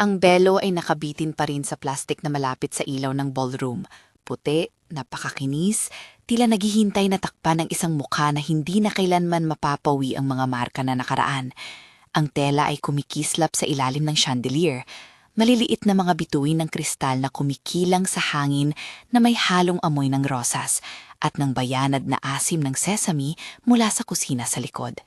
Ang belo ay nakabitin pa rin sa plastik na malapit sa ilaw ng ballroom. Puti, napakakinis, tila naghihintay na takpan ng isang mukha na hindi na kailanman mapapawi ang mga marka na nakaraan. Ang tela ay kumikislap sa ilalim ng chandelier. Maliliit na mga bituin ng kristal na kumikilang sa hangin na may halong amoy ng rosas at ng bayanad na asim ng sesame mula sa kusina sa likod.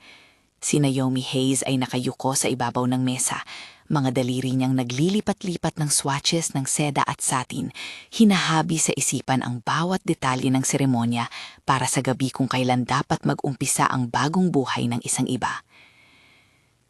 Si Naomi Hayes ay nakayuko sa ibabaw ng mesa. Mga daliri niyang naglilipat-lipat ng swatches ng seda at satin. Hinahabi sa isipan ang bawat detalye ng seremonya para sa gabi kung kailan dapat mag-umpisa ang bagong buhay ng isang iba.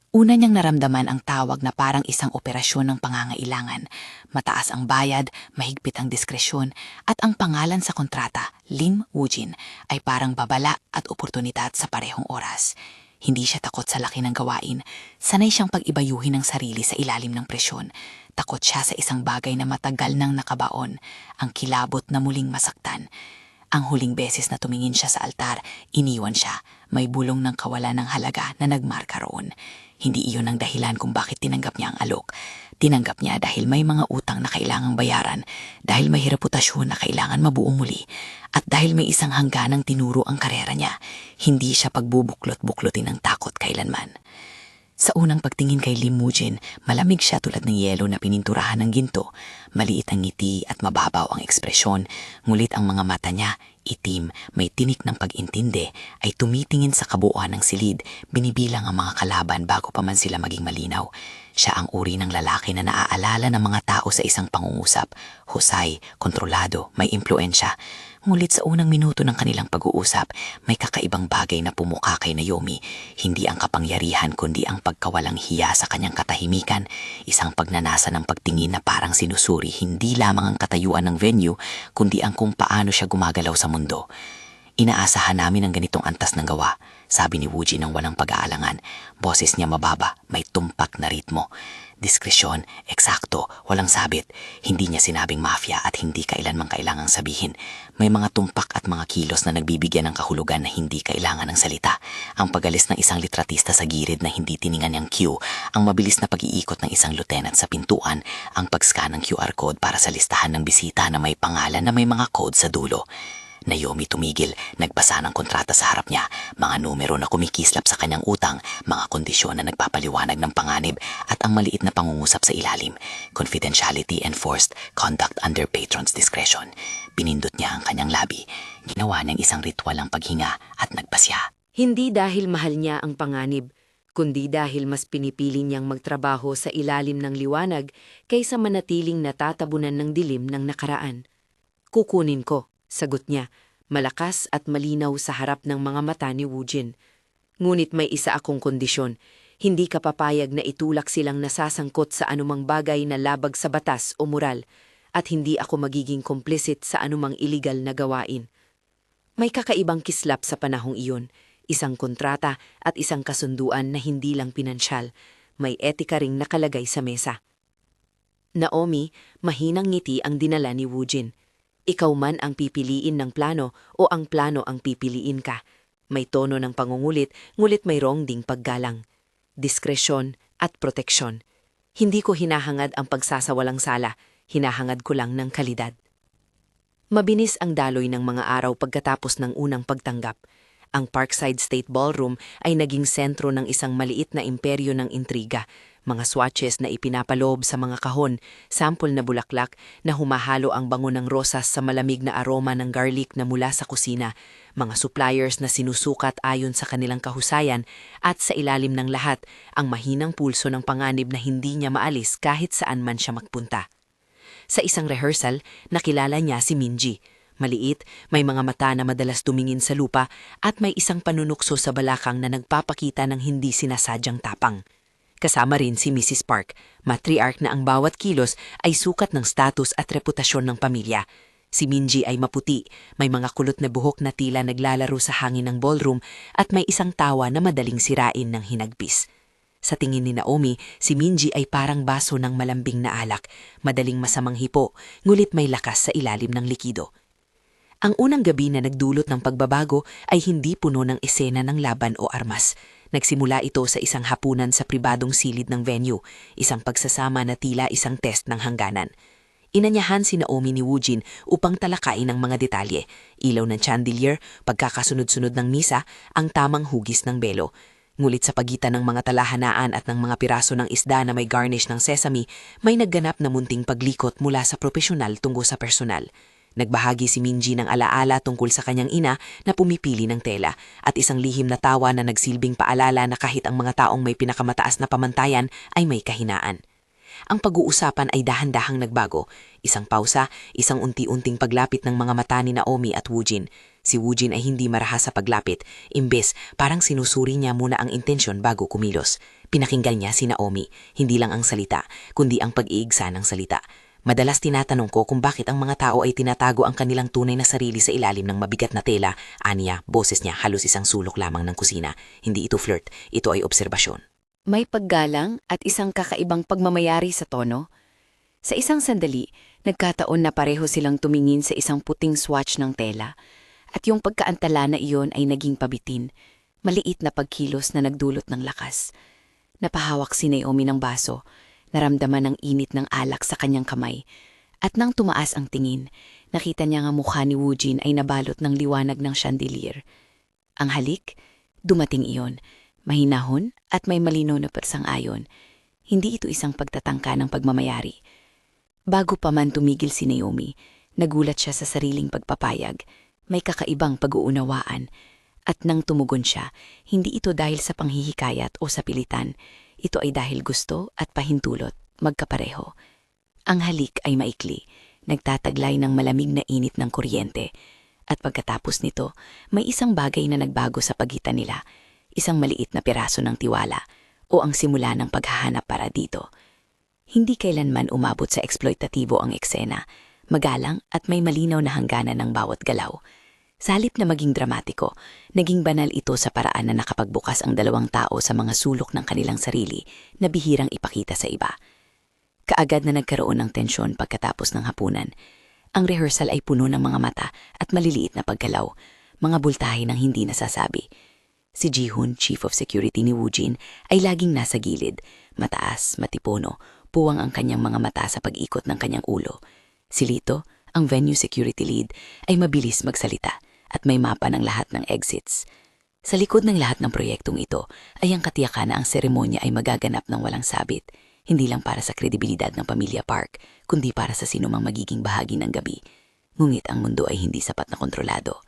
Una niyang naramdaman ang tawag na parang isang operasyon ng pangangailangan. Mataas ang bayad, mahigpit ang diskresyon, at ang pangalan sa kontrata, Lim Woojin, ay parang babala at oportunidad sa parehong oras. Hindi siya takot sa laki ng gawain. Sanay siyang pag-ibayuhin ang sarili sa ilalim ng presyon. Takot siya sa isang bagay na matagal nang nakabaon, ang kilabot na muling masaktan. Ang huling beses na tumingin siya sa altar, iniwan siya. May bulong ng kawalan ng halaga na nagmarka roon. Hindi iyon ang dahilan kung bakit tinanggap niya ang alok. Tinanggap niya dahil may mga utang na kailangang bayaran, dahil may reputasyon na kailangan mabuo muli, at dahil may isang hangganang tinuro ang karera niya. Hindi siya pagbubuklot-buklotin ng takot kailanman. Sa unang pagtingin kay Lim Woojin, malamig siya tulad ng yelo na pininturahan ng ginto. Maliit ang ngiti at mababaw ang ekspresyon, ngulit ang mga mata niya, itim, may tinik ng pag-intindi, ay tumitingin sa kabuuan ng silid, binibilang ang mga kalaban bago pa man sila maging malinaw. Siya ang uri ng lalaki na naaalala ng mga tao sa isang pangungusap, husay, kontrolado, may impluensya. Ngulit sa unang minuto ng kanilang pag-uusap, may kakaibang bagay na pumuka kay Naomi. Hindi ang kapangyarihan kundi ang pagkawalang hiya sa kanyang katahimikan. Isang pagnanasa ng pagtingin na parang sinusuri hindi lamang ang katayuan ng venue, kundi ang kung paano siya gumagalaw sa mundo. Inaasahan namin ang ganitong antas ng gawa, sabi ni Woojin ng walang pag-aalangan. Boses niya mababa, may tumpak na ritmo. Diskresyon, eksakto, walang sabit. Hindi niya sinabing mafia at hindi kailanmang kailangang sabihin. May mga tumpak at mga kilos na nagbibigyan ng kahulugan na hindi kailangan ng salita. Ang pagalis ng isang litratista sa gilid na hindi tiningan niyang cue, ang mabilis na pag-iikot ng isang lieutenant sa pintuan, ang pag-scan ng QR code para sa listahan ng bisita na may pangalan na may mga code sa dulo. Naomi tumigil, nagbasa ng kontrata sa harap niya, mga numero na kumikislap sa kanyang utang, mga kondisyon na nagpapaliwanag ng panganib, at ang maliit na pangungusap sa ilalim, confidentiality enforced, conduct under patron's discretion. Pinindot niya ang kanyang labi, ginawa niyang isang ritual ang paghinga at nagpasya. Hindi dahil mahal niya ang panganib, kundi dahil mas pinipili niyang magtrabaho sa ilalim ng liwanag kaysa manatiling natatabunan ng dilim ng nakaraan. Kukunin ko, sagot niya, malakas at malinaw sa harap ng mga mata ni Woojin. Ngunit may isa akong kondisyon. Hindi ka papayag na itulak silang nasasangkot sa anumang bagay na labag sa batas o moral, at hindi ako magiging komplisit sa anumang iligal na gawain. May kakaibang kislap sa panahong iyon, isang kontrata at isang kasunduan na hindi lang pinansyal. May etika ring nakalagay sa mesa. Naomi, mahinang ngiti ang dinala ni Woojin. Ikaw man ang pipiliin ng plano o ang plano ang pipiliin ka. May tono ng pangungulit, ngulit mayroong ding paggalang. Diskresyon at proteksyon. Hindi ko hinahangad ang pagsasawalang sala, hinahangad ko lang ng kalidad. Mabinis ang daloy ng mga araw pagkatapos ng unang pagtanggap. Ang Parkside State Ballroom ay naging sentro ng isang maliit na imperyo ng intriga. Mga swatches na ipinapaloob sa mga kahon, sample na bulaklak na humahalo ang bango ng rosas sa malamig na aroma ng garlic na mula sa kusina, mga suppliers na sinusukat ayon sa kanilang kahusayan, at sa ilalim ng lahat, ang mahinang pulso ng panganib na hindi niya maalis kahit saan man siya magpunta. Sa isang rehearsal, nakilala niya si Minji. Maliit, may mga mata na madalas tumingin sa lupa, at may isang panunukso sa balakang na nagpapakita ng hindi sinasadyang tapang. Kasama rin si Mrs. Park, matriarch na ang bawat kilos ay sukat ng status at reputasyon ng pamilya. Si Minji ay maputi, may mga kulot na buhok na tila naglalaro sa hangin ng ballroom, at may isang tawa na madaling sirain ng hinagpis. Sa tingin ni Naomi, si Minji ay parang baso ng malambing na alak, madaling masamang hipo, ngulit may lakas sa ilalim ng likido. Ang unang gabi na nagdulot ng pagbabago ay hindi puno ng esena ng laban o armas. Nagsimula ito sa isang hapunan sa pribadong silid ng venue, isang pagsasama na tila isang test ng hangganan. Inanyahan si Naomi ni Woojin upang talakayin ang mga detalye, ilaw ng chandelier, pagkakasunod-sunod ng misa, ang tamang hugis ng belo. Ngulit sa pagitan ng mga talahanaan at ng mga piraso ng isda na may garnish ng sesame, may nagganap na munting paglikot mula sa profesional tungo sa personal. Nagbahagi si Minji ng alaala tungkol sa kanyang ina na pumipili ng tela at isang lihim na tawa na nagsilbing paalala na kahit ang mga taong may pinakamataas na pamantayan ay may kahinaan. Ang pag-uusapan ay dahan-dahang nagbago. Isang pausa, isang unti-unting paglapit ng mga mata ni Naomi at Woojin. Si Woojin ay hindi marahas sa paglapit, imbes parang sinusuri niya muna ang intensyon bago kumilos. Pinakinggan niya si Naomi, hindi lang ang salita, kundi ang pag-iigsa ng salita. Madalas tinatanong ko kung bakit ang mga tao ay tinatago ang kanilang tunay na sarili sa ilalim ng mabigat na tela. Aniya, boses niya halos isang sulok lamang ng kusina. Hindi ito flirt, ito ay obserbasyon. May paggalang at isang kakaibang pagmamayari sa tono. Sa isang sandali, nagkataon na pareho silang tumingin sa isang puting swatch ng tela. At yung pagkaantala na iyon ay naging pabitin, maliit na pagkilos na nagdulot ng lakas. Napahawak si Naomi ng baso, naramdaman ang init ng alak sa kanyang kamay. At nang tumaas ang tingin, nakita niya nga mukha ni Woojin ay nabalot ng liwanag ng chandelier. Ang halik, dumating iyon, mahinahon at may malinaw na persang-ayon. Hindi ito isang pagtatangka ng pagmamayari. Bago pa man tumigil si Naomi, nagulat siya sa sariling pagpapayag. May kakaibang pag-uunawaan. At nang tumugon siya, hindi ito dahil sa panghihikayat o sa pilitan. Ito ay dahil gusto at pahintulot, magkapareho. Ang halik ay maikli, nagtataglay ng malamig na init ng kuryente. At pagkatapos nito, may isang bagay na nagbago sa pagitan nila. Isang maliit na piraso ng tiwala o ang simula ng paghahanap para dito. Hindi kailanman umabot sa eksploitatibo ang eksena, magalang at may malinaw na hangganan ng bawat galaw. Sa halip na maging dramatiko, naging banal ito sa paraan na nakapagbukas ang dalawang tao sa mga sulok ng kanilang sarili na bihirang ipakita sa iba. Kaagad na nagkaroon ng tensyon pagkatapos ng hapunan. Ang rehearsal ay puno ng mga mata at maliliit na paggalaw, mga bultahe ng hindi nasasabi. Si Ji-hoon, Chief of Security ni Woojin, ay laging nasa gilid, mataas, matipono, puwang ang kanyang mga mata sa pag-ikot ng kanyang ulo. Si Lito, ang venue security lead, ay mabilis magsalita at may mapa ng lahat ng exits. Sa likod ng lahat ng proyektong ito ay ang katiyakan na ang seremonya ay magaganap ng walang sabit, hindi lang para sa kredibilidad ng Pamilya Park, kundi para sa sinumang magiging bahagi ng gabi. Ngunit ang mundo ay hindi sapat na kontrolado.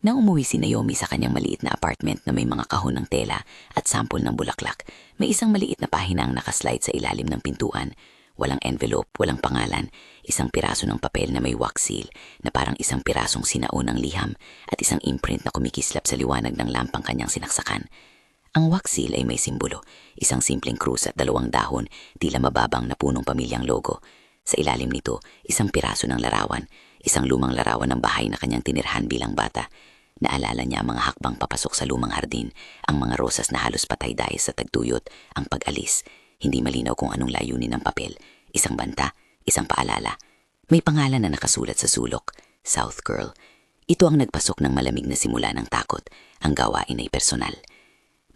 Nang umuwi si Naomi sa kanyang maliit na apartment na may mga kahon ng tela at sampol ng bulaklak, may isang maliit na pahina ang nakaslide sa ilalim ng pintuan. Walang envelope, walang pangalan, isang piraso ng papel na may wax seal na parang isang pirasong sinaon ng liham at isang imprint na kumikislap sa liwanag ng lampang kanyang sinaksakan. Ang wax seal ay may simbolo, isang simpleng krus at 2 dahon, tila mababang na punong pamilyang logo. Sa ilalim nito, isang piraso ng larawan, isang lumang larawan ng bahay na kanyang tinirhan bilang bata. Naalala niya ang mga hakbang papasok sa lumang hardin, ang mga rosas na halos patay dahil sa tagtuyot, ang pag-alis. Hindi malinaw kung anong layunin ng papel, isang banta, isang paalala. May pangalan na nakasulat sa sulok, South Girl. Ito ang nagpasok ng malamig na simula ng takot, ang gawain ay personal.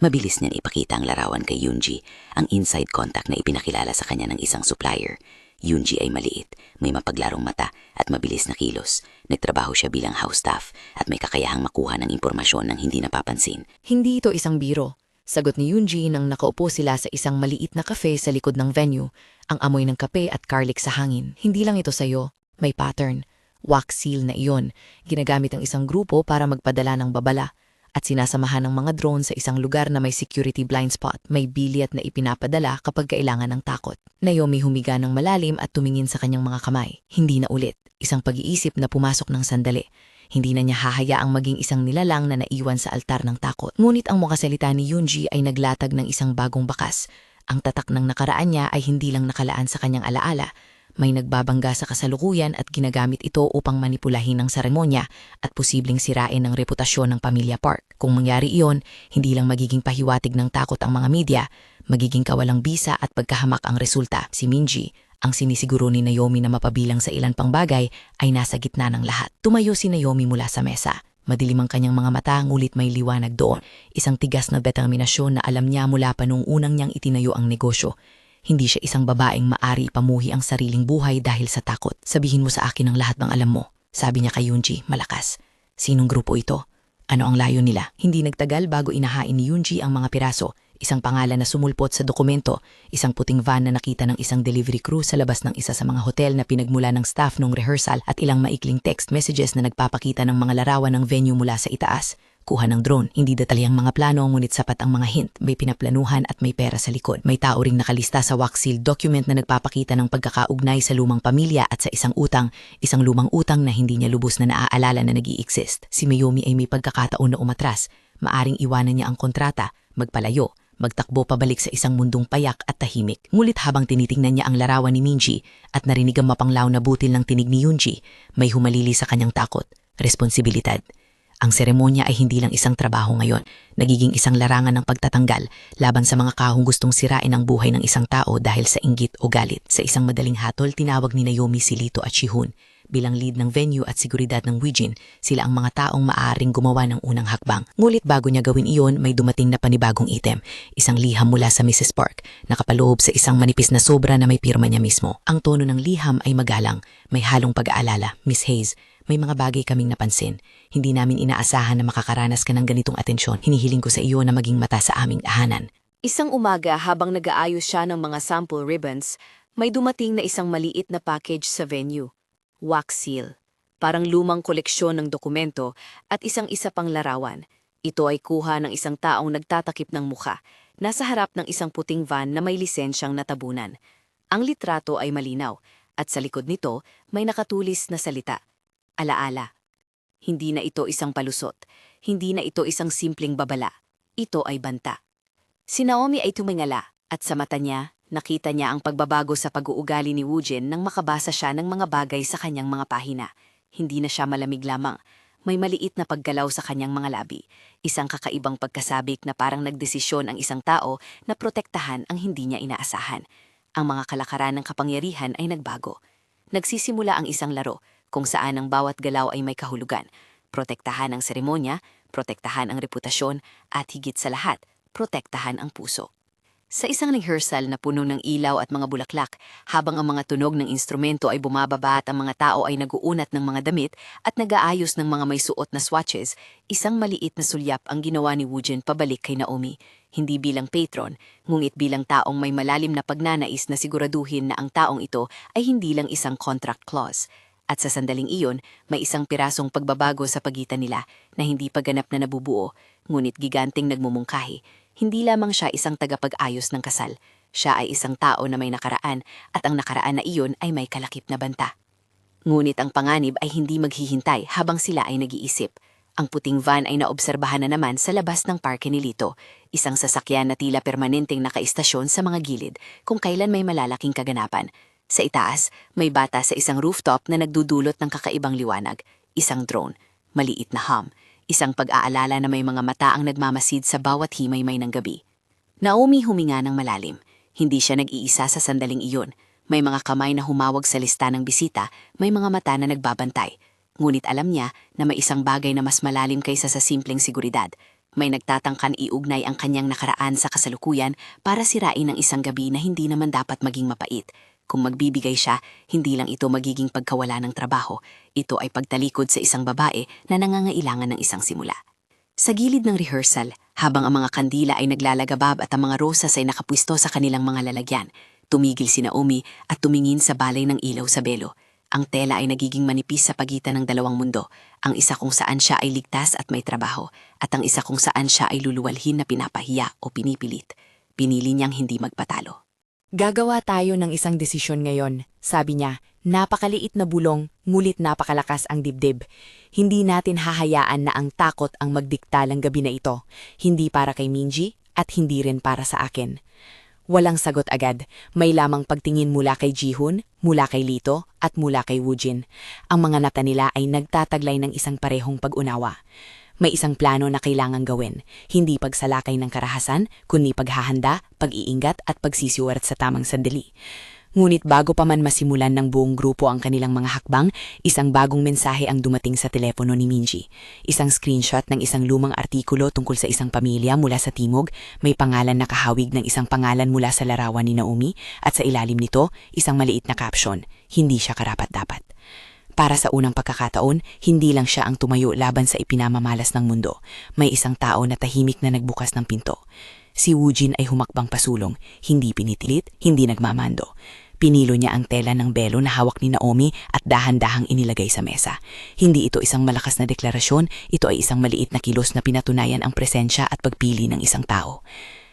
Mabilis niyang ipakita ang larawan kay Yoonji, ang inside contact na ipinakilala sa kanya ng isang supplier. Yoonji ay maliit, may mapaglarong mata at mabilis na kilos. Nagtrabaho siya bilang house staff at may kakayahang makuha ng impormasyon ng hindi napapansin. Hindi ito isang biro. Sagot ni Yoonji nang nakaupo sila sa isang maliit na cafe sa likod ng venue, ang amoy ng kape at garlic sa hangin. Hindi lang ito sayo, may pattern. Wax seal na iyon, ginagamit ng isang grupo para magpadala ng babala. At sinasamahan ng mga drone sa isang lugar na may security blind spot, may bilyat na ipinapadala kapag kailangan ng takot. Naomi humiga ng malalim at tumingin sa kanyang mga kamay. Hindi na ulit, isang pag-iisip na pumasok ng sandali. Hindi na niya hahayaang maging isang nilalang na naiwan sa altar ng takot. Ngunit ang mga salita ni Yoonji ay naglatag ng isang bagong bakas. Ang tatak ng nakaraan niya ay hindi lang nakalaan sa kanyang alaala. May nagbabangga sa kasalukuyan at ginagamit ito upang manipulahin ang seremonya at posibleng sirain ang reputasyon ng Pamilya Park. Kung mangyari iyon, hindi lang magiging pahiwatig ng takot ang mga media, magiging kawalang bisa at pagkahamak ang resulta. Si Minji, Ang sinisiguro ni Naomi na mapabilang sa ilan pang bagay ay nasa gitna ng lahat. Tumayo si Naomi mula sa mesa. Madilim ang kanyang mga mata, ngulit may liwanag doon. Isang tigas na determinasyon na alam niya mula pa nung unang niyang itinayo ang negosyo. Hindi siya isang babaeng maari ipamuhi ang sariling buhay dahil sa takot. Sabihin mo sa akin ang lahat ng alam mo, sabi niya kay Yoonji, malakas. Sinong grupo ito? Ano ang layo nila? Hindi nagtagal bago inahain ni Yoonji ang mga piraso. Isang pangalan na sumulpot sa dokumento, isang puting van na nakita ng isang delivery crew sa labas ng isa sa mga hotel na pinagmula ng staff nung rehearsal at ilang maikling text messages na nagpapakita ng mga larawan ng venue mula sa itaas. Kuha ng drone, hindi detalyang mga plano ngunit sapat ang mga hint, may pinaplanuhan at may pera sa likod. May tao ring nakalista sa wax-sealed document na nagpapakita ng pagkakaugnay sa lumang pamilya at sa isang lumang utang na hindi niya lubos na naaalala na nag-i-exist. Si Naomi ay may pagkakataon na umatras, maaring iwanan niya ang kontrata, magpalayo, magtakbo pabalik sa isang mundong payak at tahimik. Ngulit habang tinitingnan niya ang larawan ni Minji at narinig ang mapanglaw na butil ng tinig ni Yoonji, may humalili sa kanyang takot, responsibilidad. Ang seremonya ay hindi lang isang trabaho ngayon, nagiging isang larangan ng pagtatanggal laban sa mga kahong gustong sirain ang buhay ng isang tao dahil sa inggit o galit. Sa isang madaling hatol, tinawag ni Naomi si Lito at Shihun. Bilang lead ng venue at seguridad ng Wijin, sila ang mga taong maaaring gumawa ng unang hakbang. Ngulit bago niya gawin iyon, may dumating na panibagong item, isang liham mula sa Mrs. Park, nakapaloob sa isang manipis na sobra na may pirma niya mismo. Ang tono ng liham ay magalang, may halong pag-aalala. Miss Hayes, may mga bagay kaming napansin. Hindi namin inaasahan na makakaranas ka ng ganitong atensyon. Hinihiling ko sa iyo na maging mata sa aming tahanan. Isang umaga habang nag-aayos siya ng mga sample ribbons, may dumating na isang maliit na package sa venue. Wax seal, parang lumang koleksyon ng dokumento at isang-isa pang larawan. Ito ay kuha ng isang taong nagtatakip ng mukha, nasa harap ng isang puting van na may lisensyang natabunan. Ang litrato ay malinaw at sa likod nito may nakatulis na salita. Alaala. Hindi na ito isang palusot, hindi na ito isang simpleng babala. Ito ay banta. Si Naomi ay tumingala at sa mata niya, nakita niya ang pagbabago sa pag-uugali ni Woojin nang makabasa siya ng mga bagay sa kanyang mga pahina. Hindi na siya malamig lamang. May maliit na paggalaw sa kanyang mga labi. Isang kakaibang pagkasabik na parang nagdesisyon ang isang tao na protektahan ang hindi niya inaasahan. Ang mga kalakaran ng kapangyarihan ay nagbago. Nagsisimula ang isang laro kung saan ang bawat galaw ay may kahulugan. Protektahan ang seremonya, protektahan ang reputasyon, at higit sa lahat, protektahan ang puso. Sa isang rehearsal na puno ng ilaw at mga bulaklak, habang ang mga tunog ng instrumento ay bumababa at ang mga tao ay naguunat ng mga damit at nag-aayos ng mga may suot na swatches, isang maliit na sulyap ang ginawa ni Woojin pabalik kay Naomi. Hindi bilang patron, ngunit bilang taong may malalim na pagnanais na siguraduhin na ang taong ito ay hindi lang isang contract clause. At sa sandaling iyon, may isang pirasong pagbabago sa pagitan nila na hindi pa ganap na nabubuo, ngunit giganting nagmumungkahi. Hindi lamang siya isang tagapag-ayos ng kasal. Siya ay isang tao na may nakaraan at ang nakaraan na iyon ay may kalakip na banta. Ngunit ang panganib ay hindi maghihintay habang sila ay nag-iisip. Ang puting van ay naobserbahan na naman sa labas ng parke ni Lito, isang sasakyan na tila permanenteng nakaistasyon sa mga gilid kung kailan may malalaking kaganapan. Sa itaas, may bata sa isang rooftop na nagdudulot ng kakaibang liwanag, isang drone, maliit na hum. Isang pag-aalala na may mga mata ang nagmamasid sa bawat himay-may ng gabi. Naomi huminga ng malalim. Hindi siya nag-iisa sa sandaling iyon. May mga kamay na humawag sa lista ng bisita, may mga mata na nagbabantay. Ngunit alam niya na may isang bagay na mas malalim kaysa sa simpleng seguridad. May nagtatangkan iugnay ang kanyang nakaraan sa kasalukuyan para sirain ang isang gabi na hindi naman dapat maging mapait. Kung magbibigay siya, hindi lang ito magiging pagkawala ng trabaho. Ito ay pagtalikod sa isang babae na nangangailangan ng isang simula. Sa gilid ng rehearsal, habang ang mga kandila ay naglalagabab at ang mga rosas ay nakapwisto sa kanilang mga lalagyan, tumigil si Naomi at tumingin sa balay ng ilaw sa belo. Ang tela ay nagiging manipis sa pagitan ng dalawang mundo, ang isa kung saan siya ay ligtas at may trabaho, at ang isa kung saan siya ay luluwalhin na pinapahiya o pinipilit. Pinili niyang hindi magpatalo. Gagawa tayo ng isang desisyon ngayon, sabi niya. Napakaliit na bulong, ngulit napakalakas ang dibdib. Hindi natin hahayaan na ang takot ang magdikta ng gabi na ito. Hindi para kay Minji at hindi rin para sa akin. Walang sagot agad. May lamang pagtingin mula kay Jihun, mula kay Lito, at mula kay Woojin. Ang mga mata nila ay nagtataglay ng isang parehong pag-unawa. May isang plano na kailangang gawin, hindi pagsalakay ng karahasan, kundi paghahanda, pag-iingat at pagsisiwert sa tamang sandali. Ngunit bago pa man masimulan ng buong grupo ang kanilang mga hakbang, isang bagong mensahe ang dumating sa telepono ni Minji. Isang screenshot ng isang lumang artikulo tungkol sa isang pamilya mula sa Timog, may pangalan na kahawig ng isang pangalan mula sa larawan ni Naomi, at sa ilalim nito, isang maliit na caption, "Hindi siya karapat-dapat." Para sa unang pagkakataon, hindi lang siya ang tumayo laban sa ipinamamalas ng mundo. May isang tao na tahimik na nagbukas ng pinto. Si Woojin ay humakbang pasulong, hindi pinitilit, hindi nagmamando. Pinilo niya ang tela ng belo na hawak ni Naomi at dahan-dahang inilagay sa mesa. Hindi ito isang malakas na deklarasyon, ito ay isang maliit na kilos na pinatunayan ang presensya at pagpili ng isang tao.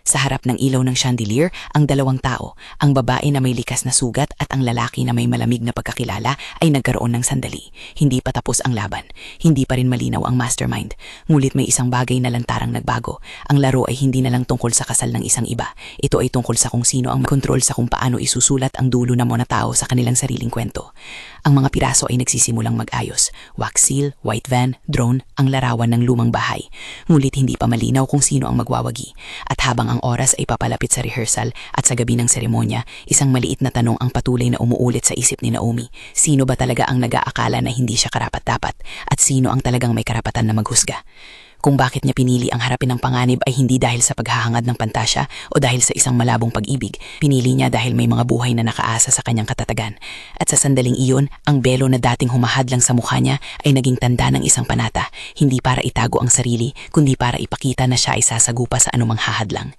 Sa harap ng ilaw ng chandelier, ang dalawang tao, ang babae na may likas na sugat at ang lalaki na may malamig na pagkakilala ay nagkaroon ng sandali. Hindi pa tapos ang laban. Hindi pa rin malinaw ang mastermind. Ngulit may isang bagay na lantarang nagbago. Ang laro ay hindi na lang tungkol sa kasal ng isang iba. Ito ay tungkol sa kung sino ang kontrol sa kung paano isusulat ang dulo ng mga tao sa kanilang sariling kwento. Ang mga piraso ay nagsisimulang mag-ayos. Wax seal, white van, drone, ang larawan ng lumang bahay. Ngulit hindi pa malinaw kung sino ang magwawagi. At habang ang oras ay papalapit sa rehearsal at sa gabi ng seremonya, isang maliit na tanong ang patuloy na umuulit sa isip ni Naomi. Sino ba talaga ang nag-aakala na hindi siya karapat-dapat? At sino ang talagang may karapatan na maghusga? Kung bakit niya pinili ang harapin ng panganib ay hindi dahil sa paghahangad ng pantasya o dahil sa isang malabong pag-ibig. Pinili niya dahil may mga buhay na nakaasa sa kanyang katatagan. At sa sandaling iyon, ang belo na dating humahadlang sa mukha niya ay naging tanda ng isang panata, hindi para itago ang sarili, kundi para ipakita na siya ay sasagupa sa anumang hahadlang.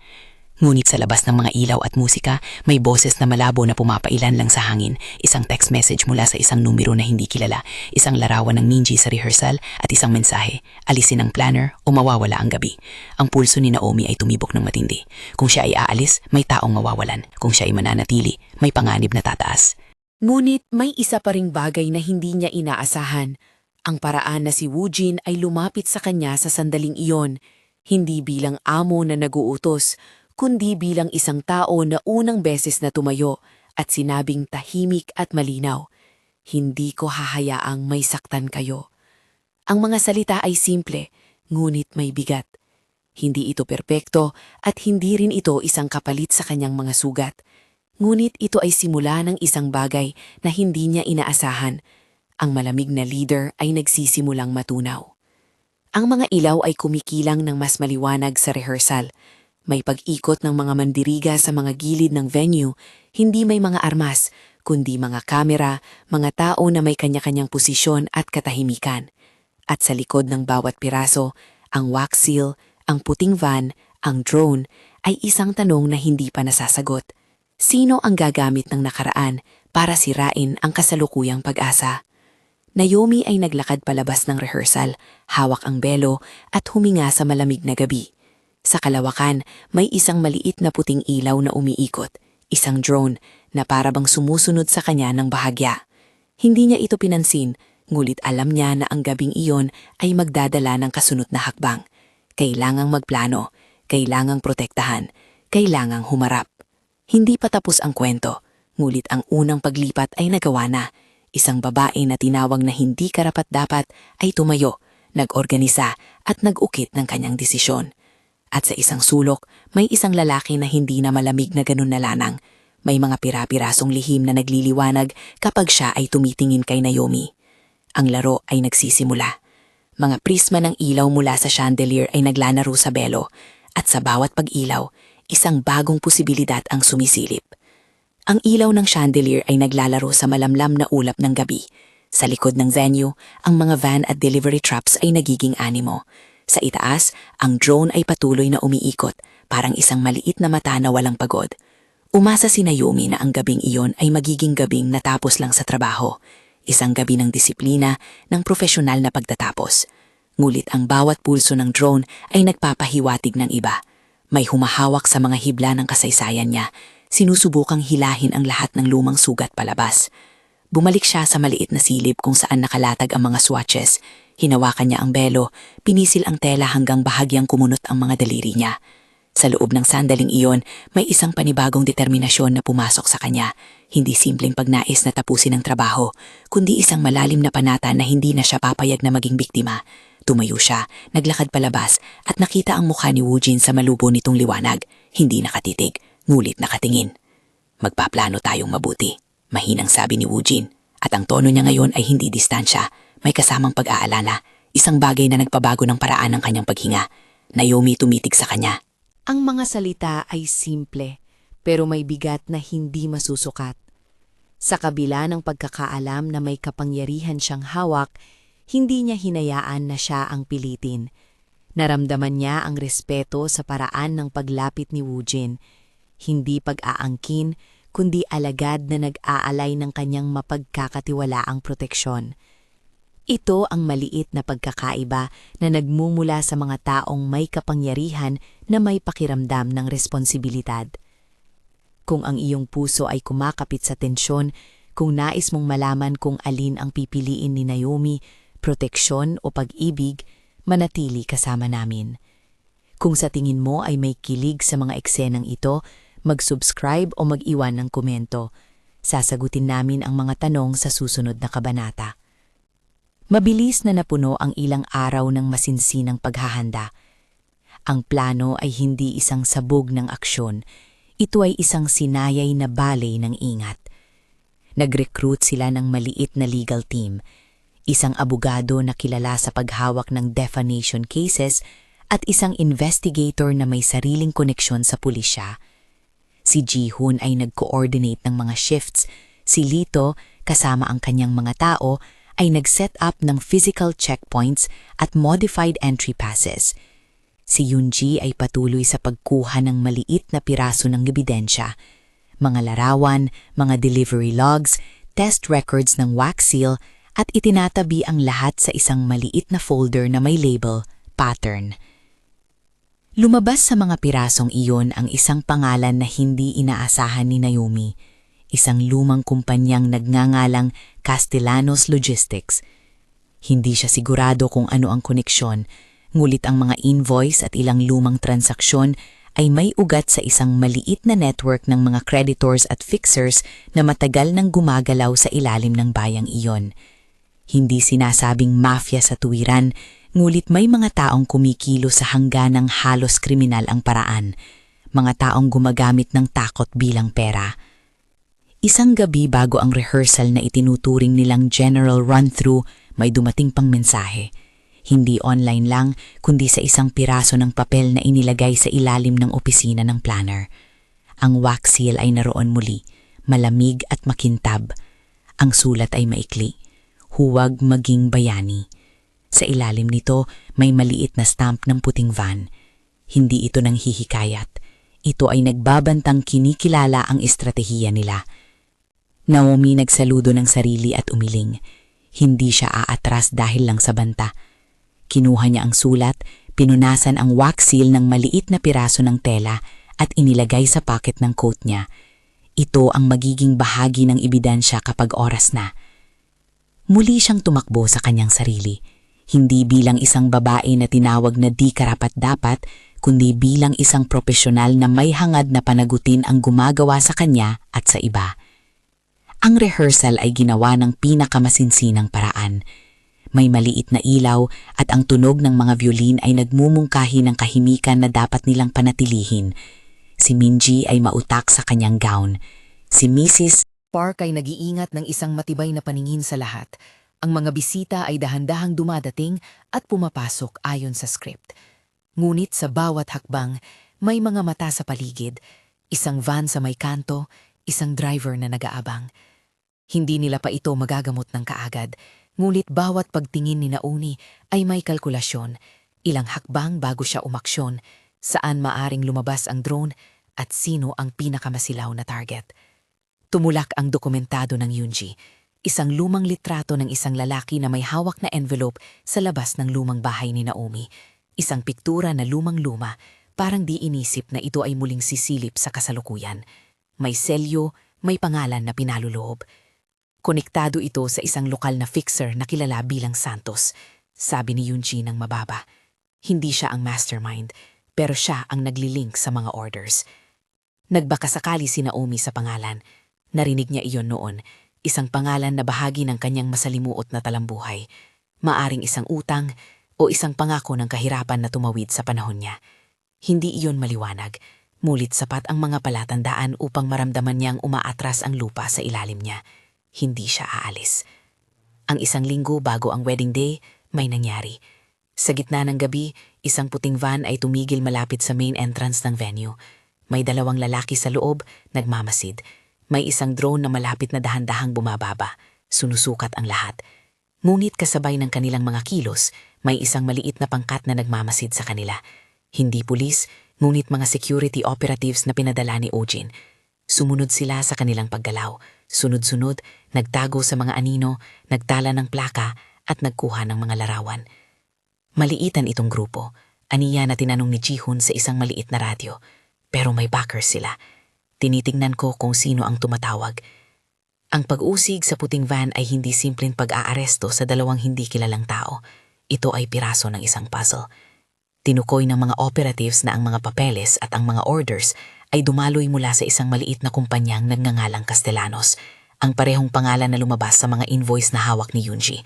Ngunit sa labas ng mga ilaw at musika, may boses na malabo na pumapailan lang sa hangin, isang text message mula sa isang numero na hindi kilala, isang larawan ng Minji sa rehearsal at isang mensahe, alisin ang planner o mawawala ang gabi. Ang pulso ni Naomi ay tumibok ng matindi. Kung siya ay aalis, may taong mawawalan. Kung siya ay mananatili, may panganib na tataas. Ngunit may isa pa ring bagay na hindi niya inaasahan. Ang paraan na si Woojin ay lumapit sa kanya sa sandaling iyon, hindi bilang amo na naguutos, kundi bilang isang tao na unang beses na tumayo at sinabing tahimik at malinaw, "Hindi ko hahayaang may saktan kayo." Ang mga salita ay simple, ngunit may bigat. Hindi ito perpekto at hindi rin ito isang kapalit sa kanyang mga sugat. Ngunit ito ay simula ng isang bagay na hindi niya inaasahan. Ang malamig na leader ay nagsisimulang matunaw. Ang mga ilaw ay kumikilang ng mas maliwanag sa rehearsal. May pag-ikot ng mga mandiriga sa mga gilid ng venue, hindi may mga armas, kundi mga kamera, mga tao na may kanya-kanyang posisyon at katahimikan. At sa likod ng bawat piraso, ang wax seal, ang puting van, ang drone, ay isang tanong na hindi pa nasasagot. Sino ang gagamit ng nakaraan para sirain ang kasalukuyang pag-asa? Naomi ay naglakad palabas ng rehearsal, hawak ang belo at huminga sa malamig na gabi. Sa kalawakan, may isang maliit na puting ilaw na umiikot, isang drone na parabang sumusunod sa kanya ng bahagya. Hindi niya ito pinansin, ngulit alam niya na ang gabing iyon ay magdadala ng kasunod na hakbang. Kailangang magplano, kailangang protektahan, kailangang humarap. Hindi pa tapos ang kwento, ngulit ang unang paglipat ay nagawa na. Isang babae na tinawag na hindi karapat-dapat ay tumayo, nag-organisa at nag-ukit ng kanyang desisyon. At sa isang sulok, may isang lalaki na hindi na malamig na ganun na lanang. May mga pira-pirasong lihim na nagliliwanag kapag siya ay tumitingin kay Naomi. Ang laro ay nagsisimula. Mga prisma ng ilaw mula sa chandelier ay naglalaro sa belo, at sa bawat pag-ilaw, isang bagong posibilidad ang sumisilip. Ang ilaw ng chandelier ay naglalaro sa malamlam na ulap ng gabi. Sa likod ng venue, ang mga van at delivery trucks ay nagiging animo. Sa itaas, ang drone ay patuloy na umiikot, parang isang maliit na mata na walang pagod. Umasa si Naomi na ang gabing iyon ay magiging gabing natapos lang sa trabaho. Isang gabi ng disiplina, ng profesional na pagtatapos. Ngulit ang bawat pulso ng drone ay nagpapahiwatig ng iba. May humahawak sa mga hibla ng kasaysayan niya. Sinusubukang hilahin ang lahat ng lumang sugat palabas. Bumalik siya sa maliit na silip kung saan nakalatag ang mga swatches. Hinawakan niya ang belo, pinisil ang tela hanggang bahagyang kumunot ang mga daliri niya. Sa loob ng sandaling iyon, may isang panibagong determinasyon na pumasok sa kanya. Hindi simpleng pagnais na tapusin ang trabaho, kundi isang malalim na panata na hindi na siya papayag na maging biktima. Tumayo siya, naglakad palabas, at nakita ang mukha ni Woojin sa malubo nitong liwanag. Hindi nakatitig, ngulit nakatingin. Magpaplano tayong mabuti. Mahinang sabi ni Woojin. At ang tono niya ngayon ay hindi distansya. May kasamang pag-aalala. Isang bagay na nagpabago ng paraan ng kanyang paghinga. Naomi tumitig sa kanya. Ang mga salita ay simple, pero may bigat na hindi masusukat. Sa kabila ng pagkakaalam na may kapangyarihan siyang hawak, hindi niya hinayaan na siya ang pilitin. Naramdaman niya ang respeto sa paraan ng paglapit ni Woojin, hindi pag-aangkin, kundi alagad na nag-aalay ng kanyang mapagkakatiwalaang proteksyon. Ito ang maliit na pagkakaiba na nagmumula sa mga taong may kapangyarihan na may pakiramdam ng responsibilidad. Kung ang iyong puso ay kumakapit sa tensyon, kung nais mong malaman kung alin ang pipiliin ni Naomi, proteksyon o pag-ibig, manatili kasama namin. Kung sa tingin mo ay may kilig sa mga eksenang ito, mag-subscribe o mag-iwan ng komento. Sasagutin namin ang mga tanong sa susunod na kabanata. Mabilis na napuno ang ilang araw ng masinsinang paghahanda. Ang plano ay hindi isang sabog ng aksyon. Ito ay isang sinayay na balay ng ingat. Nag-recruit sila ng maliit na legal team, isang abogado na kilala sa paghawak ng defamation cases at isang investigator na may sariling koneksyon sa pulisya. Si Ji-hoon ay nag-coordinate ng mga shifts. Si Lito, kasama ang kanyang mga tao, ay nag-set up ng physical checkpoints at modified entry passes. Si Yoonji ay patuloy sa pagkuha ng maliit na piraso ng ebidensya, mga larawan, mga delivery logs, test records ng wax seal at itinatabi ang lahat sa isang maliit na folder na may label, pattern. Lumabas sa mga pirasong iyon ang isang pangalan na hindi inaasahan ni Naomi, isang lumang kumpanyang nagngangalang Castellanos Logistics. Hindi siya sigurado kung ano ang koneksyon, ngulit ang mga invoice at ilang lumang transaksyon ay may ugat sa isang maliit na network ng mga creditors at fixers na matagal nang gumagalaw sa ilalim ng bayang iyon. Hindi sinasabing mafia sa tuwiran, ngulit may mga taong kumikilo sa hangganang halos kriminal ang paraan, mga taong gumagamit ng takot bilang pera. Isang gabi bago ang rehearsal na itinuturing nilang general run-through, may dumating pang mensahe. Hindi online lang, kundi sa isang piraso ng papel na inilagay sa ilalim ng opisina ng planner. Ang wax seal ay naroon muli, malamig at makintab. Ang sulat ay maikli, huwag maging bayani. Sa ilalim nito, may maliit na stamp ng puting van. Hindi ito nang hihikayat. Ito ay nagbabantang kinikilala ang estratehiya nila. Naomi nagsaludo ng sarili at umiling. Hindi siya aatras dahil lang sa banta. Kinuha niya ang sulat, pinunasan ang wax seal ng maliit na piraso ng tela at inilagay sa pocket ng coat niya. Ito ang magiging bahagi ng ebidensya kapag oras na. Muli siyang tumakbo sa kanyang sarili. Hindi bilang isang babae na tinawag na di karapat-dapat, kundi bilang isang profesional na may hangad na panagutin ang gumagawa sa kanya at sa iba. Ang rehearsal ay ginawa ng pinakamasinsinang paraan. May maliit na ilaw at ang tunog ng mga violin ay nagmumungkahi ng kahimikan na dapat nilang panatilihin. Si Minji ay mautak sa kanyang gown. Si Mrs. Park ay nag-iingat ng isang matibay na paningin sa lahat. Ang mga bisita ay dahan-dahang dumadating at pumapasok ayon sa script. Ngunit sa bawat hakbang, may mga mata sa paligid. Isang van sa may kanto, isang driver na nag-aabang. Hindi nila pa ito magagamot ng kaagad, ngulit bawat pagtingin ni Naomi ay may kalkulasyon, ilang hakbang bago siya umaksyon, saan maaring lumabas ang drone at sino ang pinakamasilaw na target. Tumulak ang dokumentado ng Yoonji, isang lumang litrato ng isang lalaki na may hawak na envelope sa labas ng lumang bahay ni Naomi, isang piktura na lumang-luma, parang di inisip na ito ay muling sisilip sa kasalukuyan. May selyo, may pangalan na pinaluloob. Konektado ito sa isang lokal na fixer na kilala bilang Santos, sabi ni Yoonji ng mababa. Hindi siya ang mastermind, pero siya ang naglilink sa mga orders. Nagbakasakali si Naomi sa pangalan. Narinig niya iyon noon, isang pangalan na bahagi ng kanyang masalimuot na talambuhay. Maaring isang utang o isang pangako ng kahirapan na tumawid sa panahon niya. Hindi iyon maliwanag, Mulit sapat ang mga palatandaan upang maramdaman niyang umaatras ang lupa sa ilalim niya. Hindi siya aalis. Ang isang linggo bago ang wedding day, may nangyari. Sa gitna ng gabi, isang puting van ay tumigil malapit sa main entrance ng venue. May 2 lalaki sa loob, nagmamasid. May isang drone na malapit na dahan-dahang bumababa. Sunusukat ang lahat. Ngunit kasabay ng kanilang mga kilos, may isang maliit na pangkat na nagmamasid sa kanila. Hindi pulis, ngunit mga security operatives na pinadala ni Eugene. Sumunod sila sa kanilang paggalaw. Sunod-sunod, nagtago sa mga anino, nagtala ng plaka at nagkuha ng mga larawan. Maliitan itong grupo. Aniya na tinanong ni Jihun sa isang maliit na radyo. Pero may backers sila. Tinitingnan ko kung sino ang tumatawag. Ang pag-usig sa puting van ay hindi simpleng pag-aaresto sa 2 hindi kilalang tao. Ito ay piraso ng isang puzzle. Tinukoy ng mga operatives na ang mga papeles at ang mga orders ay dumaloy mula sa isang maliit na kumpanyang nagngangalang Castellanos, ang parehong pangalan na lumabas sa mga invoice na hawak ni Yunji.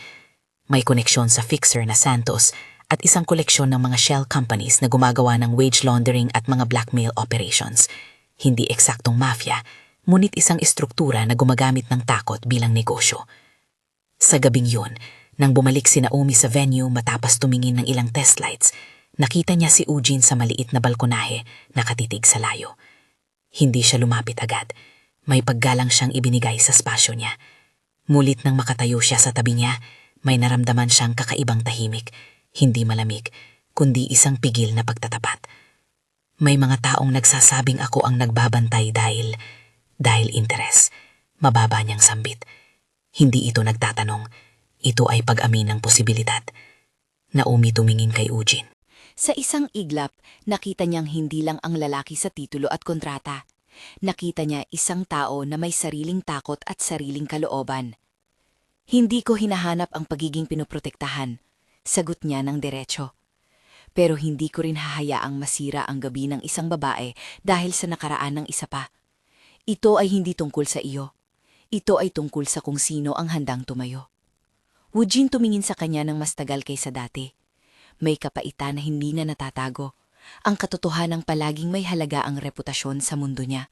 May koneksyon sa fixer na Santos at isang koleksyon ng mga shell companies na gumagawa ng wage laundering at mga blackmail operations. Hindi eksaktong mafia, ngunit isang estruktura na gumagamit ng takot bilang negosyo. Sa gabing yun, nang bumalik si Naomi sa venue matapos tumingin ng ilang test lights, nakita niya si Eugene sa maliit na balkonahe, nakatitig sa layo. Hindi siya lumapit agad. May paggalang siyang ibinigay sa spasyo niya. Mulit nang makatayo siya sa tabi niya, may naramdaman siyang kakaibang tahimik, hindi malamig, kundi isang pigil na pagtatapat. May mga taong nagsasabing ako ang nagbabantay dahil interes. Mababa niyang sambit. Hindi ito nagtatanong. Ito ay pag-amin ng posibilidad. Naomi tumingin kay Eugene. Sa isang iglap, nakita niyang hindi lang ang lalaki sa titulo at kontrata. Nakita niya isang tao na may sariling takot at sariling kalooban. Hindi ko hinahanap ang pagiging pinoprotektahan, sagot niya ng diretso. Pero hindi ko rin hahayaang masira ang gabi ng isang babae dahil sa nakaraan ng isa pa. Ito ay hindi tungkol sa iyo. Ito ay tungkol sa kung sino ang handang tumayo. Eugene tumingin sa kanya ng mas tagal kaysa dati. May kapaitan na hindi na natatago. Ang katotohanang palaging may halaga ang reputasyon sa mundo niya.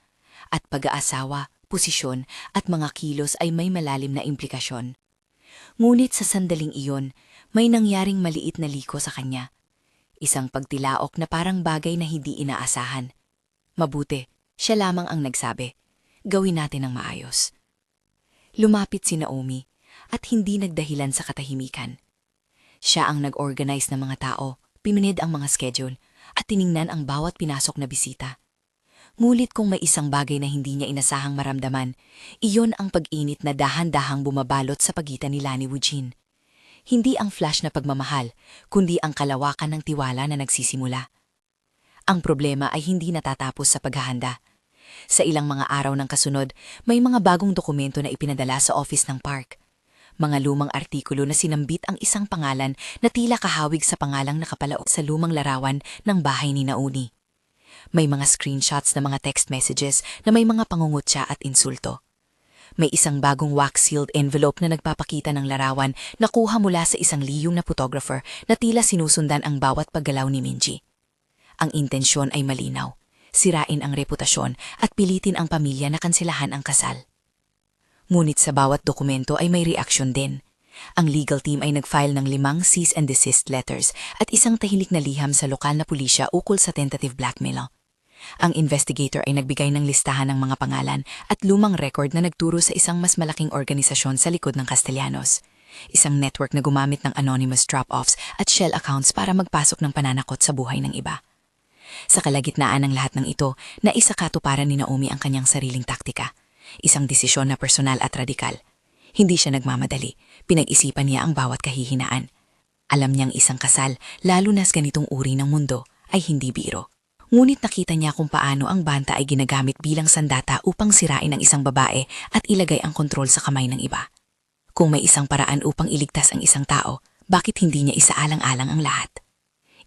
At pag-aasawa, posisyon at mga kilos ay may malalim na implikasyon. Ngunit sa sandaling iyon, may nangyaring maliit na liko sa kanya. Isang pagtilaok na parang bagay na hindi inaasahan. Mabuti, siya lamang ang nagsabi. Gawin natin ang maayos. Lumapit si Naomi at hindi nagdahilan sa katahimikan. Siya ang nag-organize ng mga tao, piminid ang mga schedule, at tiningnan ang bawat pinasok na bisita. Ngulit kung may isang bagay na hindi niya inasahang maramdaman, iyon ang pag-init na dahan-dahang bumabalot sa pagitan nila ni Eugene. Hindi ang flash na pagmamahal, kundi ang kalawakan ng tiwala na nagsisimula. Ang problema ay hindi natatapos sa paghahanda. Sa ilang mga araw ng kasunod, may mga bagong dokumento na ipinadala sa office ng park. Mga lumang artikulo na sinambit ang isang pangalan na tila kahawig sa pangalang nakapalao sa lumang larawan ng bahay ni Naomi. May mga screenshots na mga text messages na may mga pangungutya at insulto. May isang bagong wax-sealed envelope na nagpapakita ng larawan na kuha mula sa isang liyong na photographer na tila sinusundan ang bawat paggalaw ni Minji. Ang intensyon ay malinaw, sirain ang reputasyon at pilitin ang pamilya na kanselahan ang kasal. Ngunit sa bawat dokumento ay may reaksyon din. Ang legal team ay nag-file ng 5 cease and desist letters at isang tahimik na liham sa lokal na pulisya ukol sa tentative blackmail. Ang investigator ay nagbigay ng listahan ng mga pangalan at lumang record na nagturo sa isang mas malaking organisasyon sa likod ng Castellanos. Isang network na gumamit ng anonymous drop-offs at shell accounts para magpasok ng pananakot sa buhay ng iba. Sa kalagitnaan ng lahat ng ito, naisakatuparan ni Naomi ang kanyang sariling taktika. Isang desisyon na personal at radikal. Hindi siya nagmamadali. Pinag-isipan niya ang bawat kahihinaan. Alam niyang isang kasal, lalo na sa ganitong uri ng mundo, ay hindi biro. Ngunit nakita niya kung paano ang banta ay ginagamit bilang sandata upang sirain ang isang babae at ilagay ang kontrol sa kamay ng iba. Kung may isang paraan upang iligtas ang isang tao, bakit hindi niya isaalang-alang ang lahat?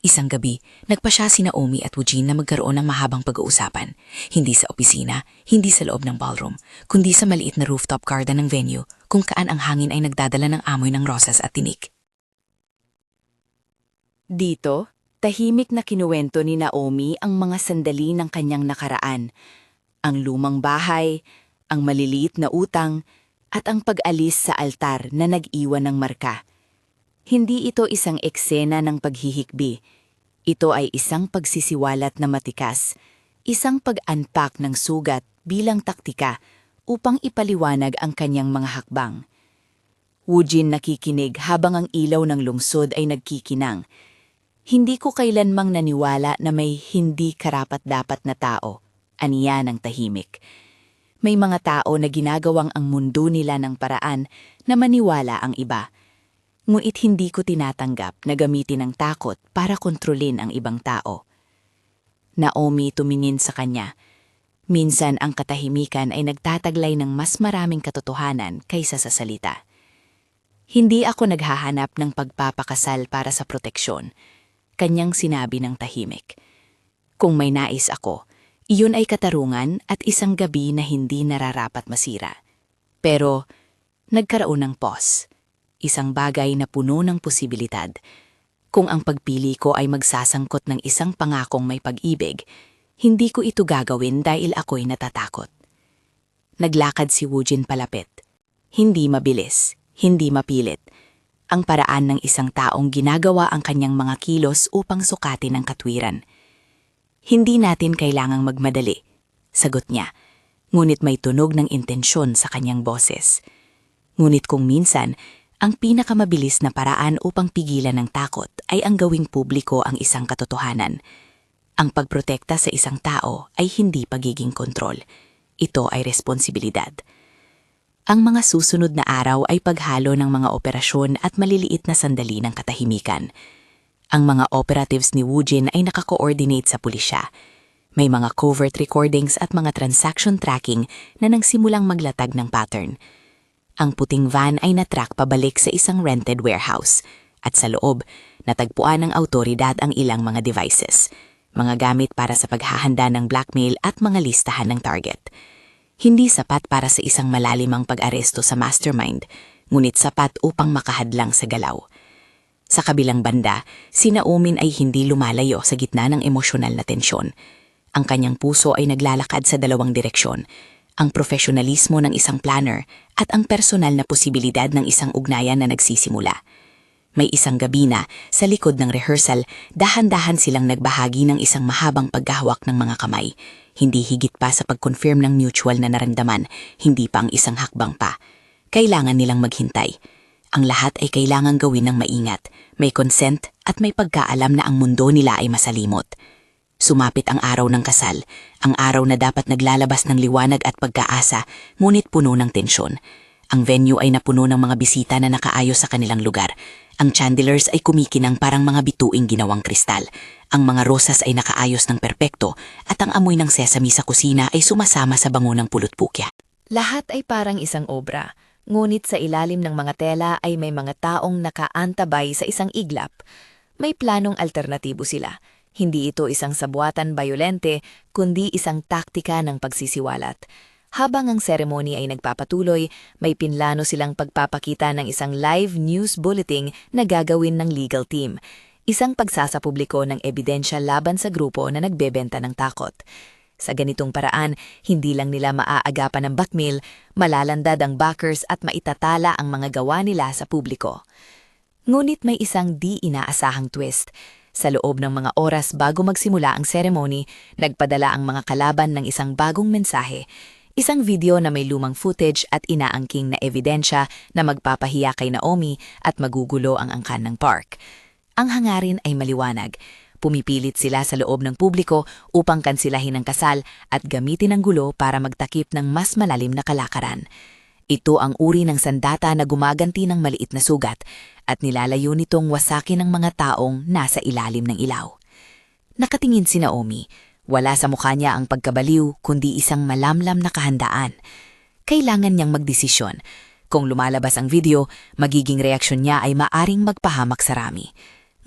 Isang gabi, nagpa siya si Naomi at Eugene na magkaroon ng mahabang pag-uusapan. Hindi sa opisina, hindi sa loob ng ballroom, kundi sa maliit na rooftop garden ng venue kung kaan ang hangin ay nagdadala ng amoy ng rosas at tinik. Dito, Tahimik na kinuwento ni Naomi ang mga sandali ng kanyang nakaraan. Ang lumang bahay, ang maliliit na utang, at ang pag-alis sa altar na nag-iwan ng marka. Hindi ito isang eksena ng paghihikbi. Ito ay isang pagsisiwalat na matikas, isang pag-unpack ng sugat bilang taktika upang ipaliwanag ang kanyang mga hakbang. Woojin nakikinig habang ang ilaw ng lungsod ay nagkikinang. Hindi ko kailanmang naniwala na may hindi karapat-dapat na tao, aniya ng tahimik. May mga tao na ginagawang ang mundo nila ng paraan na maniwala ang iba. Ngunit hindi ko tinatanggap na gamitin ang takot para kontrolin ang ibang tao. Naomi tumingin sa kanya. Minsan ang katahimikan ay nagtataglay ng mas maraming katotohanan kaysa sa salita. Hindi ako naghahanap ng pagpapakasal para sa proteksyon, kanyang sinabi ng tahimik. Kung may nais ako, iyon ay katarungan at isang gabi na hindi nararapat masira. Pero nagkaroon ng pause, isang bagay na puno ng posibilidad. Kung ang pagpili ko ay magsasangkot ng isang pangakong may pag-ibig, hindi ko ito gagawin dahil ako'y natatakot. Naglakad si Woojin palapit. Hindi mabilis, hindi mapilit. Ang paraan ng isang taong ginagawa ang kanyang mga kilos upang sukatin ang katwiran. Hindi natin kailangang magmadali, sagot niya, ngunit may tunog ng intensyon sa kanyang boses. Ngunit kung minsan, ang pinakamabilis na paraan upang pigilan ng takot ay ang gawing publiko ang isang katotohanan. Ang pagprotekta sa isang tao ay hindi pagiging kontrol. Ito ay responsibilidad. Ang mga susunod na araw ay paghalo ng mga operasyon at maliliit na sandali ng katahimikan. Ang mga operatives ni Woojin ay naka-coordinate sa pulisya. May mga covert recordings at mga transaction tracking na nangsimulang maglatag ng pattern. Ang puting van ay natrack pabalik sa isang rented warehouse at sa loob, natagpuan ng awtoridad ang ilang mga devices, mga gamit para sa paghahanda ng blackmail at mga listahan ng target. Hindi sapat para sa isang malalimang pag-aresto sa mastermind, ngunit sapat upang makahadlang sa galaw. Sa kabilang banda, si Naomi ay hindi lumalayo sa gitna ng emosyonal na tensyon. Ang kanyang puso ay naglalakad sa dalawang direksyon, ang profesionalismo ng isang planner at ang personal na posibilidad ng isang ugnayan na nagsisimula. May isang gabi na, sa likod ng rehearsal, dahan-dahan silang nagbahagi ng isang mahabang paghahawak ng mga kamay. Hindi higit pa sa pag-confirm ng mutual na naramdaman, hindi pa ang isang hakbang pa. Kailangan nilang maghintay. Ang lahat ay kailangang gawin ng maingat, may consent at may pagkaalam na ang mundo nila ay masalimot. Sumapit ang araw ng kasal, ang araw na dapat naglalabas ng liwanag at pagkaasa, ngunit puno ng tensyon. Ang venue ay napuno ng mga bisita na nakaayos sa kanilang lugar. Ang chandeliers ay kumikinang parang mga bituing ginawang kristal. Ang mga rosas ay nakaayos ng perpekto at ang amoy ng sesame sa kusina ay sumasama sa bango ng pulutpukya. Lahat ay parang isang obra, ngunit sa ilalim ng mga tela ay may mga taong nakaantabay sa isang iglap. May planong alternatibo sila. Hindi ito isang sabuatan bayolente, kundi isang taktika ng pagsisiwalat. Habang ang seremony ay nagpapatuloy, may pinlano silang pagpapakita ng isang live news bulletin na gagawin ng legal team. Isang pagsasapubliko ng ebidensya laban sa grupo na nagbebenta ng takot. Sa ganitong paraan, hindi lang nila maaagapan ng blackmail, malalandad ang backers at maitatala ang mga gawa nila sa publiko. Ngunit may isang di inaasahang twist. Sa loob ng mga oras bago magsimula ang seremony, nagpadala ang mga kalaban ng isang bagong mensahe. Isang video na may lumang footage at inaangking na ebidensya na magpapahiya kay Naomi at magugulo ang angkan ng park. Ang hangarin ay maliwanag. Pumipilit sila sa loob ng publiko upang kansilahin ang kasal at gamitin ang gulo para magtakip ng mas malalim na kalakaran. Ito ang uri ng sandata na gumaganti ng maliit na sugat at nilalayo nitong wasakin ng mga taong nasa ilalim ng ilaw. Nakatingin si Naomi. Wala sa mukha niya ang pagkabaliw kundi isang malamlam na kahandaan. Kailangan niyang magdesisyon. Kung lumalabas ang video, magiging reaksyon niya ay maaring magpahamak sa rami.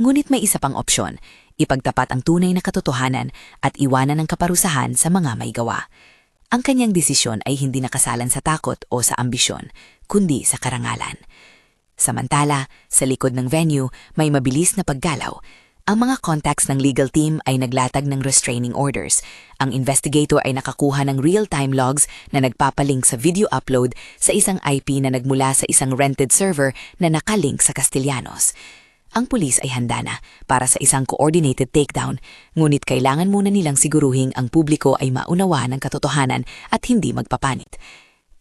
Ngunit may isa pang opsyon, ipagtapat ang tunay na katotohanan at iwanan ang kaparusahan sa mga may gawa. Ang kanyang desisyon ay hindi nakasalan sa takot o sa ambisyon, kundi sa karangalan. Samantala, sa likod ng venue, may mabilis na paggalaw. Ang mga contacts ng legal team ay naglatag ng restraining orders. Ang investigator ay nakakuha ng real-time logs na nagpapalink sa video upload sa isang IP na nagmula sa isang rented server na nakalink sa Castellanos. Ang pulis ay handa na para sa isang coordinated takedown, ngunit kailangan muna nilang siguruhin ang publiko ay maunawa ng katotohanan at hindi magpapanit.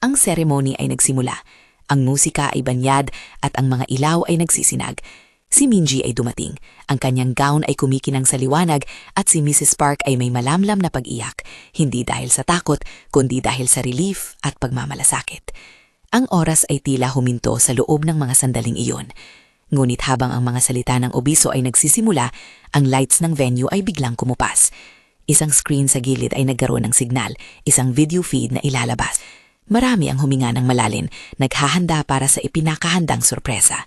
Ang ceremony ay nagsimula. Ang musika ay banyad at ang mga ilaw ay nagsisinag. Si Minji ay dumating. Ang kanyang gown ay kumikinang sa liwanag at si Mrs. Park ay may malamlam na pag-iyak, hindi dahil sa takot, kundi dahil sa relief at pagmamalasakit. Ang oras ay tila huminto sa loob ng mga sandaling iyon. Ngunit habang ang mga salita ng obiso ay nagsisimula, ang lights ng venue ay biglang kumupas. Isang screen sa gilid ay nagkaroon ng signal, isang video feed na ilalabas. Marami ang huminga ng malalim, naghahanda para sa ipinakahandang sorpresa.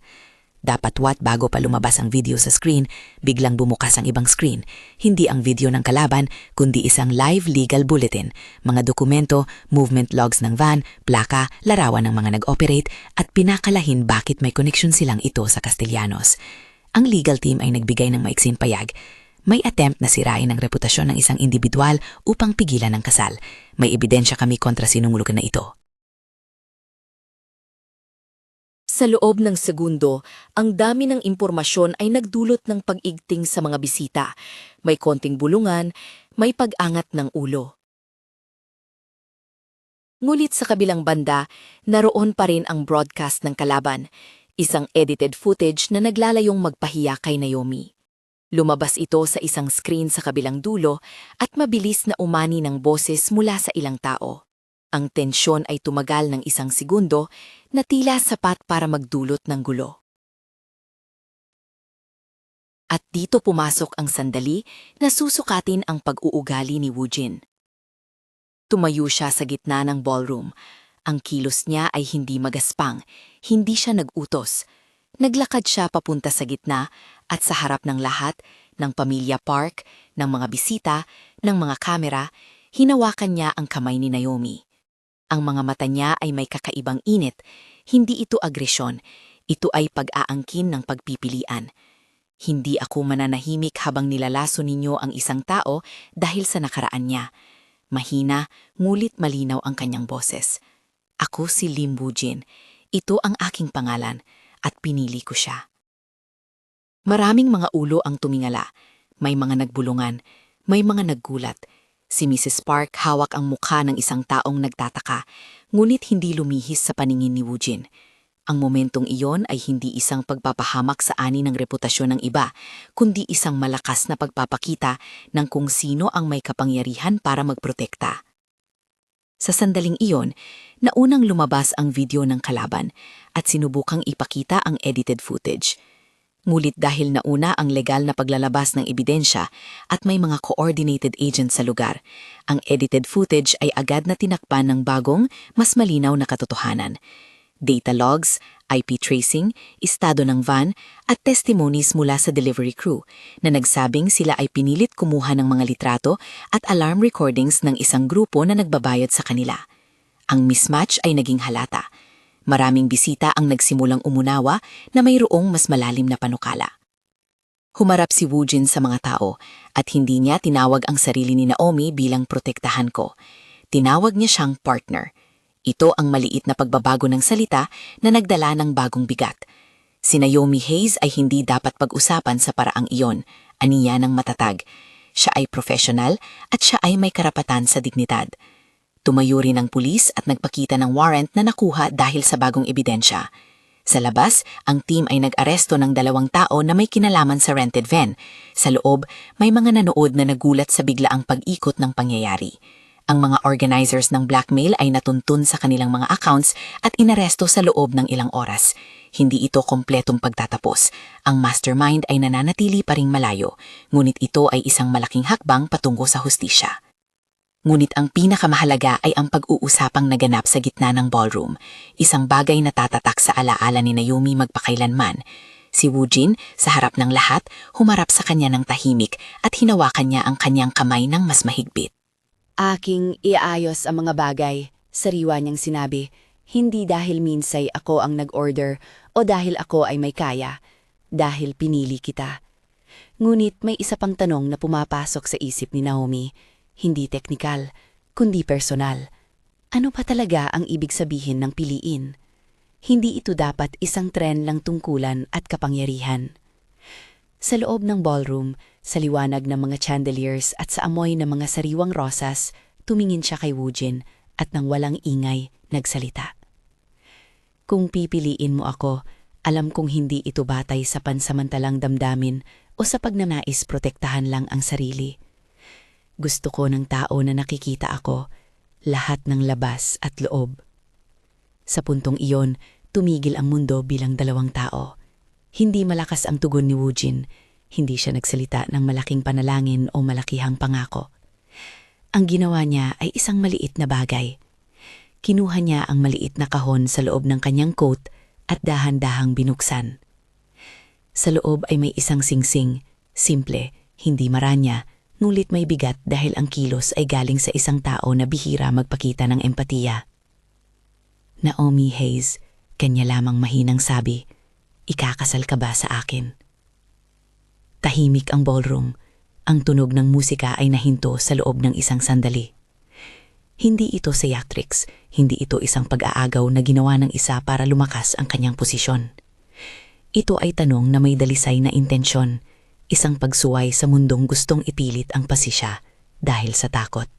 Dapat bago pa lumabas ang video sa screen, biglang bumukas ang ibang screen. Hindi ang video ng kalaban, kundi isang live legal bulletin, mga dokumento, movement logs ng van, plaka, larawan ng mga nag-operate, at pinakalahin bakit may connection silang ito sa Castellanos. Ang legal team ay nagbigay ng maiksing payag. May attempt na sirain ang reputasyon ng isang individual upang pigilan ang kasal. May ebidensya kami kontra sinungulugan na ito. Sa loob ng segundo, ang dami ng impormasyon ay nagdulot ng pag-igting sa mga bisita. May konting bulungan, may pag-angat ng ulo. Ngulit sa kabilang banda, naroon pa rin ang broadcast ng kalaban, isang edited footage na naglalayong magpahiya kay Naomi. Lumabas ito sa isang screen sa kabilang dulo at mabilis na umani ng boses mula sa ilang tao. Ang tensyon ay tumagal ng isang segundo na tila sapat para magdulot ng gulo. At dito pumasok ang sandali na susukatin ang pag-uugali ni Woojin. Tumayo siya sa gitna ng ballroom. Ang kilos niya ay hindi magaspang, hindi siya nag-utos. Naglakad siya papunta sa gitna at sa harap ng lahat, ng pamilya Park, ng mga bisita, ng mga kamera, hinawakan niya ang kamay ni Naomi. Ang mga mata niya ay may kakaibang init. Hindi ito agresyon. Ito ay pag-aangkin ng pagpipilian. Hindi ako mananahimik habang nilalaso ninyo ang isang tao dahil sa nakaraan niya. Mahina, ngulit malinaw ang kanyang boses. Ako si Lim Woojin. Ito ang aking pangalan at pinili ko siya. Maraming mga ulo ang tumingala. May mga nagbulungan. May mga naggulat. Si Mrs. Park hawak ang mukha ng isang taong nagtataka, ngunit hindi lumihis sa paningin ni Woojin. Ang momentong iyon ay hindi isang pagpapahamak sa ani ng reputasyon ng iba, kundi isang malakas na pagpapakita ng kung sino ang may kapangyarihan para magprotekta. Sa sandaling iyon, naunang lumabas ang video ng kalaban at sinubukang ipakita ang edited footage. Ngulit dahil nauna ang legal na paglalabas ng ebidensya at may mga coordinated agents sa lugar, ang edited footage ay agad na tinakpan ng bagong, mas malinaw na katotohanan. Data logs, IP tracing, estado ng van, at testimonies mula sa delivery crew na nagsabing sila ay pinilit kumuha ng mga litrato at alarm recordings ng isang grupo na nagbabayad sa kanila. Ang mismatch ay naging halata. Maraming bisita ang nagsimulang umunawa na mayroong mas malalim na panukala. Humarap si Woojin sa mga tao at hindi niya tinawag ang sarili ni Naomi bilang protektahan ko. Tinawag niya siyang partner. Ito ang maliit na pagbabago ng salita na nagdala ng bagong bigat. Si Naomi Hayes ay hindi dapat pag-usapan sa paraang iyon, aniya ng matatag. Siya ay professional at siya ay may karapatan sa dignidad. Tumayo rin ang pulis at nagpakita ng warrant na nakuha dahil sa bagong ebidensya. Sa labas, ang team ay nag-aresto ng 2 tao na may kinalaman sa rented van. Sa loob, may mga nanood na nagulat sa biglaang pag-ikot ng pangyayari. Ang mga organizers ng blackmail ay natuntun sa kanilang mga accounts at inaresto sa loob ng ilang oras. Hindi ito kompletong pagtatapos. Ang mastermind ay nananatili pa ring malayo, ngunit ito ay isang malaking hakbang patungo sa hustisya. Ngunit ang pinakamahalaga ay ang pag-uusapang naganap sa gitna ng ballroom, isang bagay na tatatak sa alaala ni Naomi magpakailanman. Si Woojin, sa harap ng lahat, humarap sa kanya ng tahimik at hinawakan niya ang kanyang kamay ng mas mahigpit. Aking iayos ang mga bagay, sariwa niyang sinabi, hindi dahil minsay ako ang nag-order o dahil ako ay may kaya, dahil pinili kita. Ngunit may isa pang tanong na pumapasok sa isip ni Naomi, hindi teknikal, kundi personal. Ano pa talaga ang ibig sabihin ng piliin? Hindi ito dapat isang tren lang tungkulan at kapangyarihan. Sa loob ng ballroom, sa liwanag ng mga chandeliers at sa amoy ng mga sariwang rosas, tumingin siya kay Woojin at nang walang ingay, nagsalita. Kung pipiliin mo ako, alam kong hindi ito batay sa pansamantalang damdamin o sa pagnanais protektahan lang ang sarili. Gusto ko ng tao na nakikita ako, lahat ng labas at loob. Sa puntong iyon, tumigil ang mundo bilang dalawang tao. Hindi malakas ang tugon ni Woojin, hindi siya nagsalita ng malaking panalangin o malakihang pangako. Ang ginawa niya ay isang maliit na bagay. Kinuha niya ang maliit na kahon sa loob ng kanyang coat at dahan-dahang binuksan. Sa loob ay may isang singsing, simple, hindi maranya, ngunit may bigat dahil ang kilos ay galing sa isang tao na bihira magpakita ng empatiya. Naomi Hayes, kanya lamang mahinang sabi, "Ikakasal ka ba sa akin?" Tahimik ang ballroom. Ang tunog ng musika ay nahinto sa loob ng isang sandali. Hindi ito theatrics, hindi ito isang pag-aagaw na ginawa ng isa para lumakas ang kanyang posisyon. Ito ay tanong na may dalisay na intensyon, isang pagsuway sa mundong gustong ipilit ang pasisya dahil sa takot.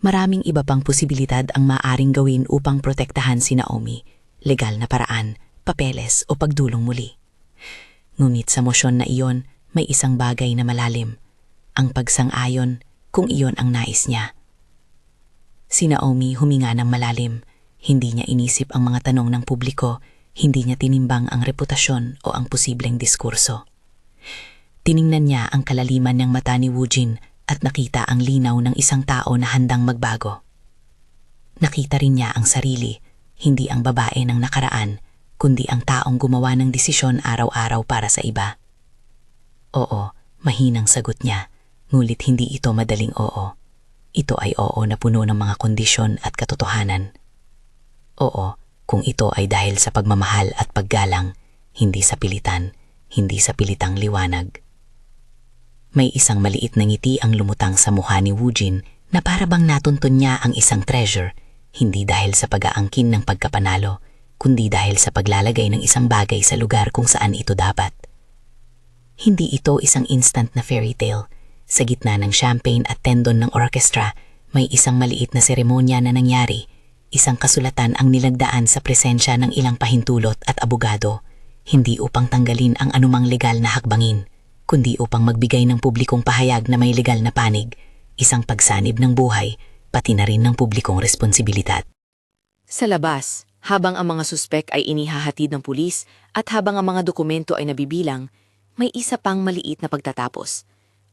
Maraming iba pang posibilidad ang maaring gawin upang protektahan si Naomi, legal na paraan, papeles o pagdulong muli. Ngunit sa mosyon na iyon, may isang bagay na malalim, ang pagsang-ayon kung iyon ang nais niya. Si Naomi huminga ng malalim, hindi niya inisip ang mga tanong ng publiko, hindi niya tinimbang ang reputasyon o ang posibleng diskurso. Tiningnan niya ang kalaliman ng mata ni Woojin at nakita ang linaw ng isang tao na handang magbago. Nakita rin niya ang sarili, hindi ang babae ng nakaraan, kundi ang taong gumawa ng desisyon araw-araw para sa iba. Oo, mahinang sagot niya, ngulit hindi ito madaling oo. Ito ay oo na puno ng mga kondisyon at katotohanan. Oo, kung ito ay dahil sa pagmamahal at paggalang, hindi sa pilitan, hindi sa pilitang liwanag. May isang maliit na ngiti ang lumutang sa mukha ni Woojin na para bang natuntun niya ang isang treasure, hindi dahil sa pag-aangkin ng pagkapanalo, kundi dahil sa paglalagay ng isang bagay sa lugar kung saan ito dapat. Hindi ito isang instant na fairy tale. Sa gitna ng champagne at tendon ng orkestra, may isang maliit na seremonya na nangyari, isang kasulatan ang nilagdaan sa presensya ng ilang pahintulot at abogado, hindi upang tanggalin ang anumang legal na hakbangin, kundi upang magbigay ng publikong pahayag na may legal na panig, isang pagsanib ng buhay, pati na rin ng publikong responsibilidad. Sa labas, habang ang mga suspek ay inihahatid ng pulis at habang ang mga dokumento ay nabibilang, may isa pang maliit na pagtatapos.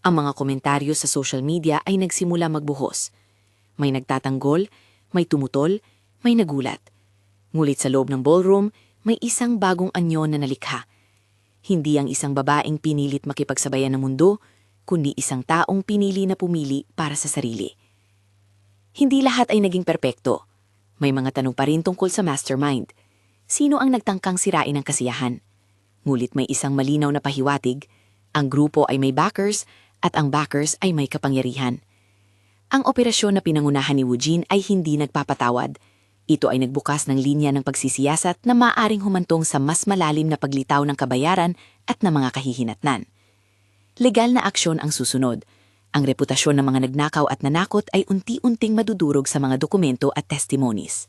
Ang mga komentaryo sa social media ay nagsimula magbuhos. May nagtatanggol, may tumutol, may nagulat. Ngulit sa loob ng ballroom, may isang bagong anyo na nalikha. Hindi ang isang babaeng pinilit makipagsabayan ng mundo, kundi isang taong pinili na pumili para sa sarili. Hindi lahat ay naging perpekto. May mga tanong pa rin tungkol sa mastermind. Sino ang nagtangkang sirain ang kasiyahan? Ngulit may isang malinaw na pahiwatig, ang grupo ay may backers at ang backers ay may kapangyarihan. Ang operasyon na pinangunahan ni Woojin ay hindi nagpapatawad. Ito ay nagbukas ng linya ng pagsisiyasat na maaaring humantong sa mas malalim na paglitaw ng kabayaran at ng mga kahihinatnan. Legal na aksyon ang susunod. Ang reputasyon ng mga nagnakaw at nanakot ay unti-unting madudurog sa mga dokumento at testimonies.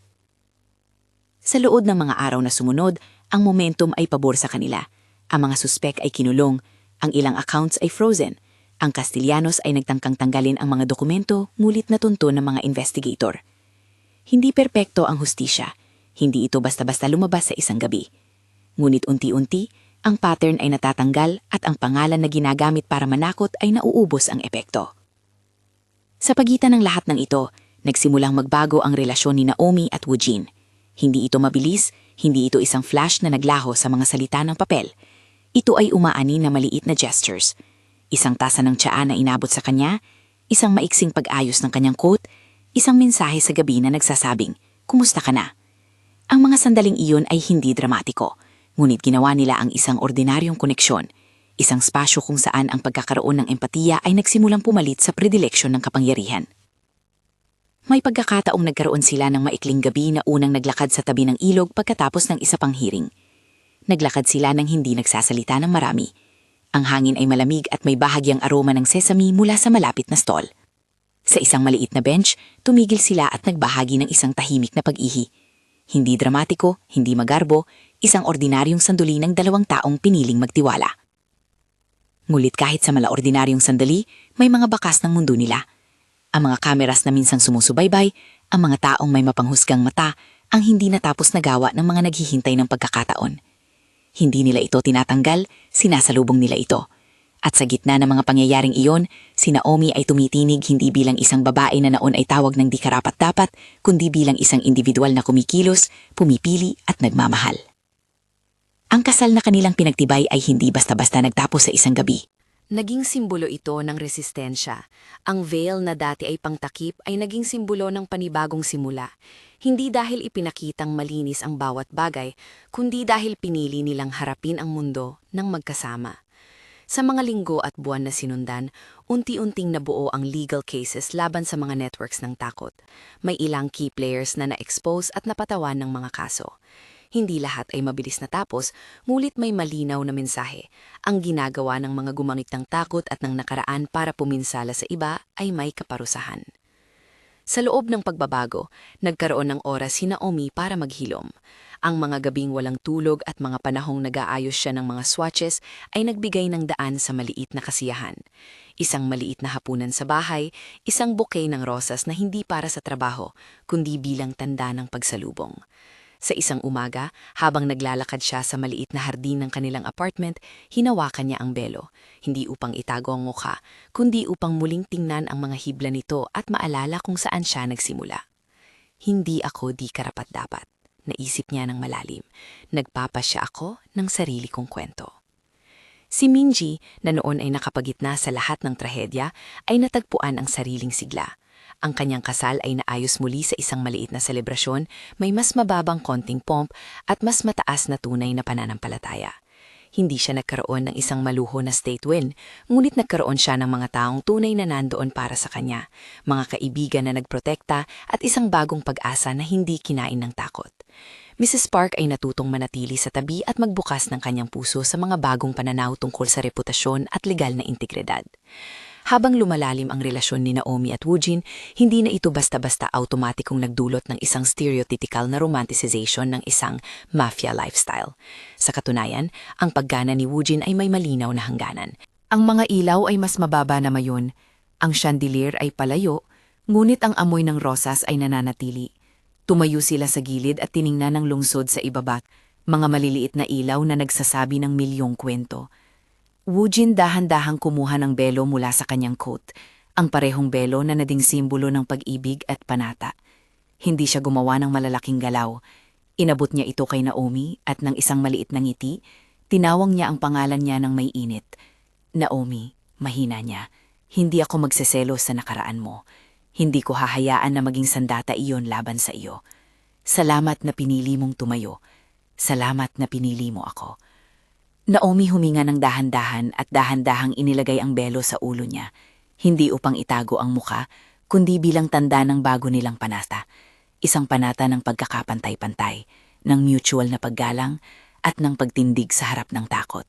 Sa loob ng mga araw na sumunod, ang momentum ay pabor sa kanila. Ang mga suspek ay kinulong, ang ilang accounts ay frozen. Ang Castellanos ay nagtangkang tanggalin ang mga dokumento, ngulit natuntun ng mga investigator. Hindi perpekto ang hustisya. Hindi ito basta-basta lumabas sa isang gabi. Ngunit unti-unti, ang pattern ay natatanggal at ang pangalan na ginagamit para manakot ay nauubos ang epekto. Sa pagitan ng lahat ng ito, nagsimulang magbago ang relasyon ni Naomi at Woojin. Hindi ito mabilis, hindi ito isang flash na naglaho sa mga salita ng papel. Ito ay umaani na maliit na gestures. Isang tasa ng tsaa na inabot sa kanya, isang maiksing pag-ayos ng kanyang coat, isang mensahe sa gabi na nagsasabing, "Kumusta ka na?" Ang mga sandaling iyon ay hindi dramatiko, ngunit ginawa nila ang isang ordinaryong koneksyon, isang spasyo kung saan ang pagkakaroon ng empatiya ay nagsimulang pumalit sa predileksyon ng kapangyarihan. May pagkakataong nagkaroon sila ng maikling gabi na unang naglakad sa tabi ng ilog pagkatapos ng isa pang hearing. Naglakad sila nang hindi nagsasalita ng marami. Ang hangin ay malamig at may bahagyang aroma ng sesame mula sa malapit na stall. Sa isang maliit na bench, tumigil sila at nagbahagi ng isang tahimik na pag-ihi. Hindi dramatiko, hindi magarbo, isang ordinaryong sandali ng dalawang taong piniling magtiwala. Ngulit kahit sa malaordinaryong sandali, may mga bakas ng mundo nila. Ang mga kameras na minsang sumusubaybay, ang mga taong may mapanghusgang mata, ang hindi natapos na gawa ng mga naghihintay ng pagkakataon. Hindi nila ito tinatanggal, sinasalubong nila ito. At sa gitna ng mga pangyayaring iyon, si Naomi ay tumitinig hindi bilang isang babae na naon ay tawag ng di karapat-dapat, kundi bilang isang individual na kumikilos, pumipili at nagmamahal. Ang kasal na kanilang pinagtibay ay hindi basta-basta nagtapos sa isang gabi. Naging simbolo ito ng resistensya. Ang veil na dati ay pangtakip ay naging simbolo ng panibagong simula. Hindi dahil ipinakitang malinis ang bawat bagay, kundi dahil pinili nilang harapin ang mundo ng magkasama. Sa mga linggo at buwan na sinundan, unti-unting nabuo ang legal cases laban sa mga networks ng takot. May ilang key players na na-expose at napatawan ng mga kaso. Hindi lahat ay mabilis natapos, ngulit may malinaw na mensahe. Ang ginagawa ng mga gumamit ng takot at ng nakaraan para puminsala sa iba ay may kaparusahan. Sa loob ng pagbabago, nagkaroon ng oras si Naomi para maghilom. Ang mga gabing walang tulog at mga panahong nag-aayos siya ng mga swatches ay nagbigay ng daan sa maliit na kasiyahan. Isang maliit na hapunan sa bahay, isang bouquet ng rosas na hindi para sa trabaho, kundi bilang tanda ng pagsalubong. Sa isang umaga, habang naglalakad siya sa maliit na hardin ng kanilang apartment, hinawakan niya ang belo. Hindi upang itago ang mukha, kundi upang muling tingnan ang mga hibla nito at maalala kung saan siya nagsimula. Hindi ako di karapat-dapat, naisip niya ng malalim. Nagpapasya ako ng sarili kong kwento. Si Minji, na noon ay nakapagitna sa lahat ng trahedya, ay natagpuan ang sariling sigla. Ang kanyang kasal ay naayos muli sa isang maliit na selebrasyon, may mas mababang konting pomp at mas mataas na tunay na pananampalataya. Hindi siya nagkaroon ng isang maluho na state win, ngunit nagkaroon siya ng mga taong tunay na nandoon para sa kanya, mga kaibigan na nagprotekta at isang bagong pag-asa na hindi kinain ng takot. Mrs. Park ay natutong manatili sa tabi at magbukas ng kanyang puso sa mga bagong pananaw tungkol sa reputasyon at legal na integridad. Habang lumalalim ang relasyon ni Naomi at Woojin, hindi na ito basta-basta automatikong nagdulot ng isang stereotypical na romanticization ng isang mafia lifestyle. Sa katunayan, ang paggana ni Woojin ay may malinaw na hangganan. Ang mga ilaw ay mas mababa na mayon, ang chandelier ay palayo, ngunit ang amoy ng rosas ay nananatili. Tumayo sila sa gilid at tiningnan ng lungsod sa ibaba, mga maliliit na ilaw na nagsasabi ng milyong kwento. Woojin dahan-dahang kumuha ng belo mula sa kanyang coat, ang parehong belo na naging simbolo ng pag-ibig at panata. Hindi siya gumawa ng malalaking galaw. Inabot niya ito kay Naomi at ng isang maliit na ngiti, tinawang niya ang pangalan niya ng may init. Naomi, mahina niya, hindi ako magseselos sa nakaraan mo. Hindi ko hahayaan na maging sandata iyon laban sa iyo. Salamat na pinili mong tumayo. Salamat na pinili mo ako. Naomi huminga ng dahan-dahan at dahan-dahang inilagay ang belo sa ulo niya, hindi upang itago ang muka, kundi bilang tanda ng bago nilang panata. Isang panata ng pagkakapantay-pantay, ng mutual na paggalang, at ng pagtindig sa harap ng takot.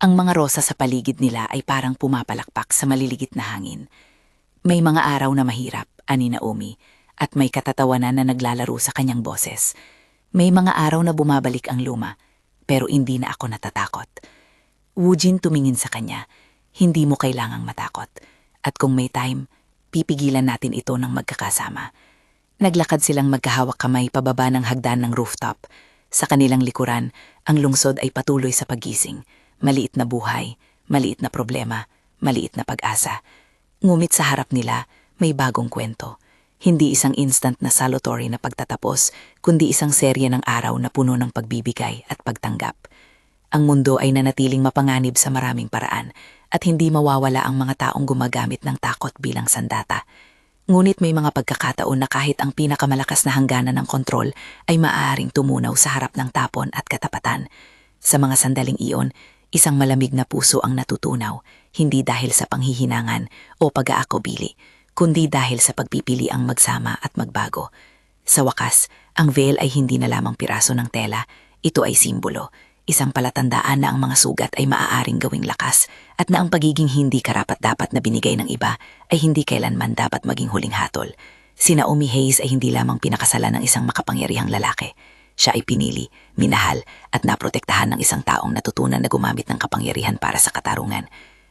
Ang mga rosa sa paligid nila ay parang pumapalakpak sa maliligit na hangin. May mga araw na mahirap, ani Naomi, at may katatawanan na naglalaro sa kanyang boses. May mga araw na bumabalik ang luma, pero hindi na ako natatakot. Woojin tumingin sa kanya, hindi mo kailangang matakot. At kung may time, pipigilan natin ito ng magkakasama. Naglakad silang magkahawak kamay pababa ng hagdan ng rooftop. Sa kanilang likuran, ang lungsod ay patuloy sa pagising. Maliit na buhay, maliit na problema, maliit na pag-asa. Ngumit sa harap nila, may bagong kwento. Hindi isang instant na salutary na pagtatapos, kundi isang serye ng araw na puno ng pagbibigay at pagtanggap. Ang mundo ay nanatiling mapanganib sa maraming paraan at hindi mawawala ang mga taong gumagamit ng takot bilang sandata. Ngunit may mga pagkakataon na kahit ang pinakamalakas na hangganan ng kontrol ay maaaring tumunaw sa harap ng tapon at katapatan. Sa mga sandaling iyon, Isang malamig na puso ang natutunaw, hindi dahil sa panghihinangan o pag-aakobili, kundi dahil sa pagpipiliang magsama at magbago. Sa wakas, ang veil ay hindi na lamang piraso ng tela, ito ay simbolo, isang palatandaan na ang mga sugat ay maaaring gawing lakas at na ang pagiging hindi karapat-dapat na binigay ng iba ay hindi kailanman dapat maging huling hatol. Si Naomi Hayes ay hindi lamang pinakasalan ng isang makapangyarihang lalaki. Siya ay pinili, minahal at naprotektahan ng isang taong natutunan na gumamit ng kapangyarihan para sa katarungan.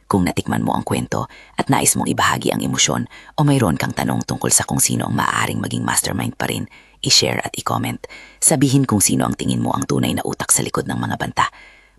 Kung natikman mo ang kwento at nais mong ibahagi ang emosyon o mayroon kang tanong tungkol sa kung sino ang maaaring maging mastermind pa rin, i-share at i-comment. Sabihin kung sino ang tingin mo ang tunay na utak sa likod ng mga banta.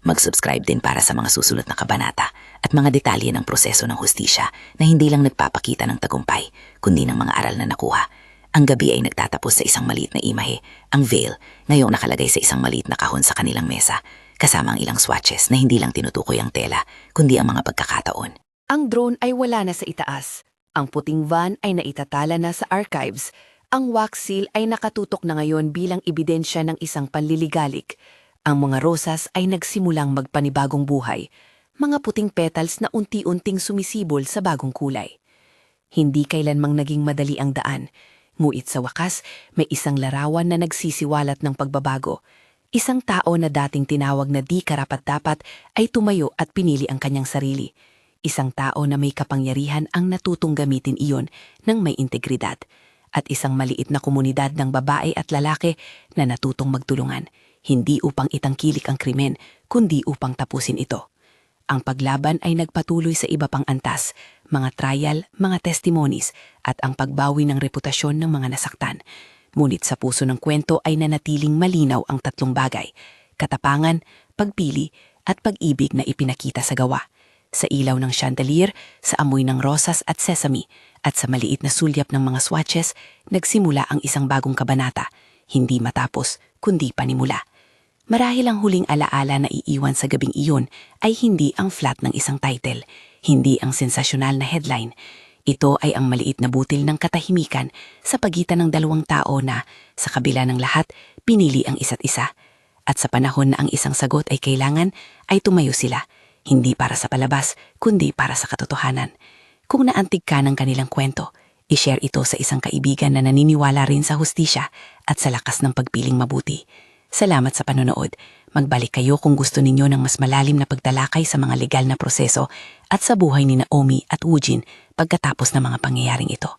Mag-subscribe din para sa mga susunod na kabanata at mga detalye ng proseso ng hustisya na hindi lang nagpapakita ng tagumpay, kundi ng mga aral na nakuha. Ang gabi ay nagtatapos sa isang maliit na imahe, ang veil, ngayong nakalagay sa isang maliit na kahon sa kanilang mesa, kasama ang ilang swatches na hindi lang tinutukoy ang tela, kundi ang mga pagkakataon. Ang drone ay wala na sa itaas. Ang puting van ay naitatala na sa archives. Ang wax seal ay nakatutok na ngayon bilang ebidensya ng isang panliligalik. Ang mga rosas ay nagsimulang magpanibagong buhay, mga puting petals na unti-unting sumisibol sa bagong kulay. Hindi kailanmang naging madali ang daan, nguit sa wakas may isang larawan na nagsisiwalat ng pagbabago. Isang tao na dating tinawag na di karapat-dapat ay tumayo at pinili ang kanyang sarili. Isang tao na may kapangyarihan ang natutong gamitin iyon ng may integridad. At isang maliit na komunidad ng babae at lalaki na natutong magtulungan, hindi upang itangkilik ang krimen, kundi upang tapusin ito. Ang paglaban ay nagpatuloy sa iba pang antas, mga trial, mga testimonies, at ang pagbawi ng reputasyon ng mga nasaktan. Ngunit sa puso ng kwento ay nanatiling malinaw ang tatlong bagay: katapangan, pagpili, at pag-ibig na ipinakita sa gawa. Sa ilaw ng chandelier, sa amoy ng rosas at sesame, at sa maliit na sulyap ng mga swatches, nagsimula ang isang bagong kabanata, hindi matapos, kundi panimula. Marahil ang huling alaala na iiwan sa gabing iyon ay hindi ang flat ng isang title, hindi ang sensasyonal na headline. Ito ay ang maliit na butil ng katahimikan sa pagitan ng dalawang tao na, sa kabila ng lahat, pinili ang isa't isa. At sa panahon na ang isang sagot ay kailangan, ay tumayo sila, hindi para sa palabas, kundi para sa katotohanan. Kung naantig ka ng kanilang kwento, i-share ito sa isang kaibigan na naniniwala rin sa hustisya at sa lakas ng pagpiling mabuti. Salamat sa panonood. Magbalik kayo kung gusto ninyo ng mas malalim na pagtalakay sa mga legal na proseso at sa buhay ni Naomi at Eugene pagkatapos ng mga pangyayaring ito.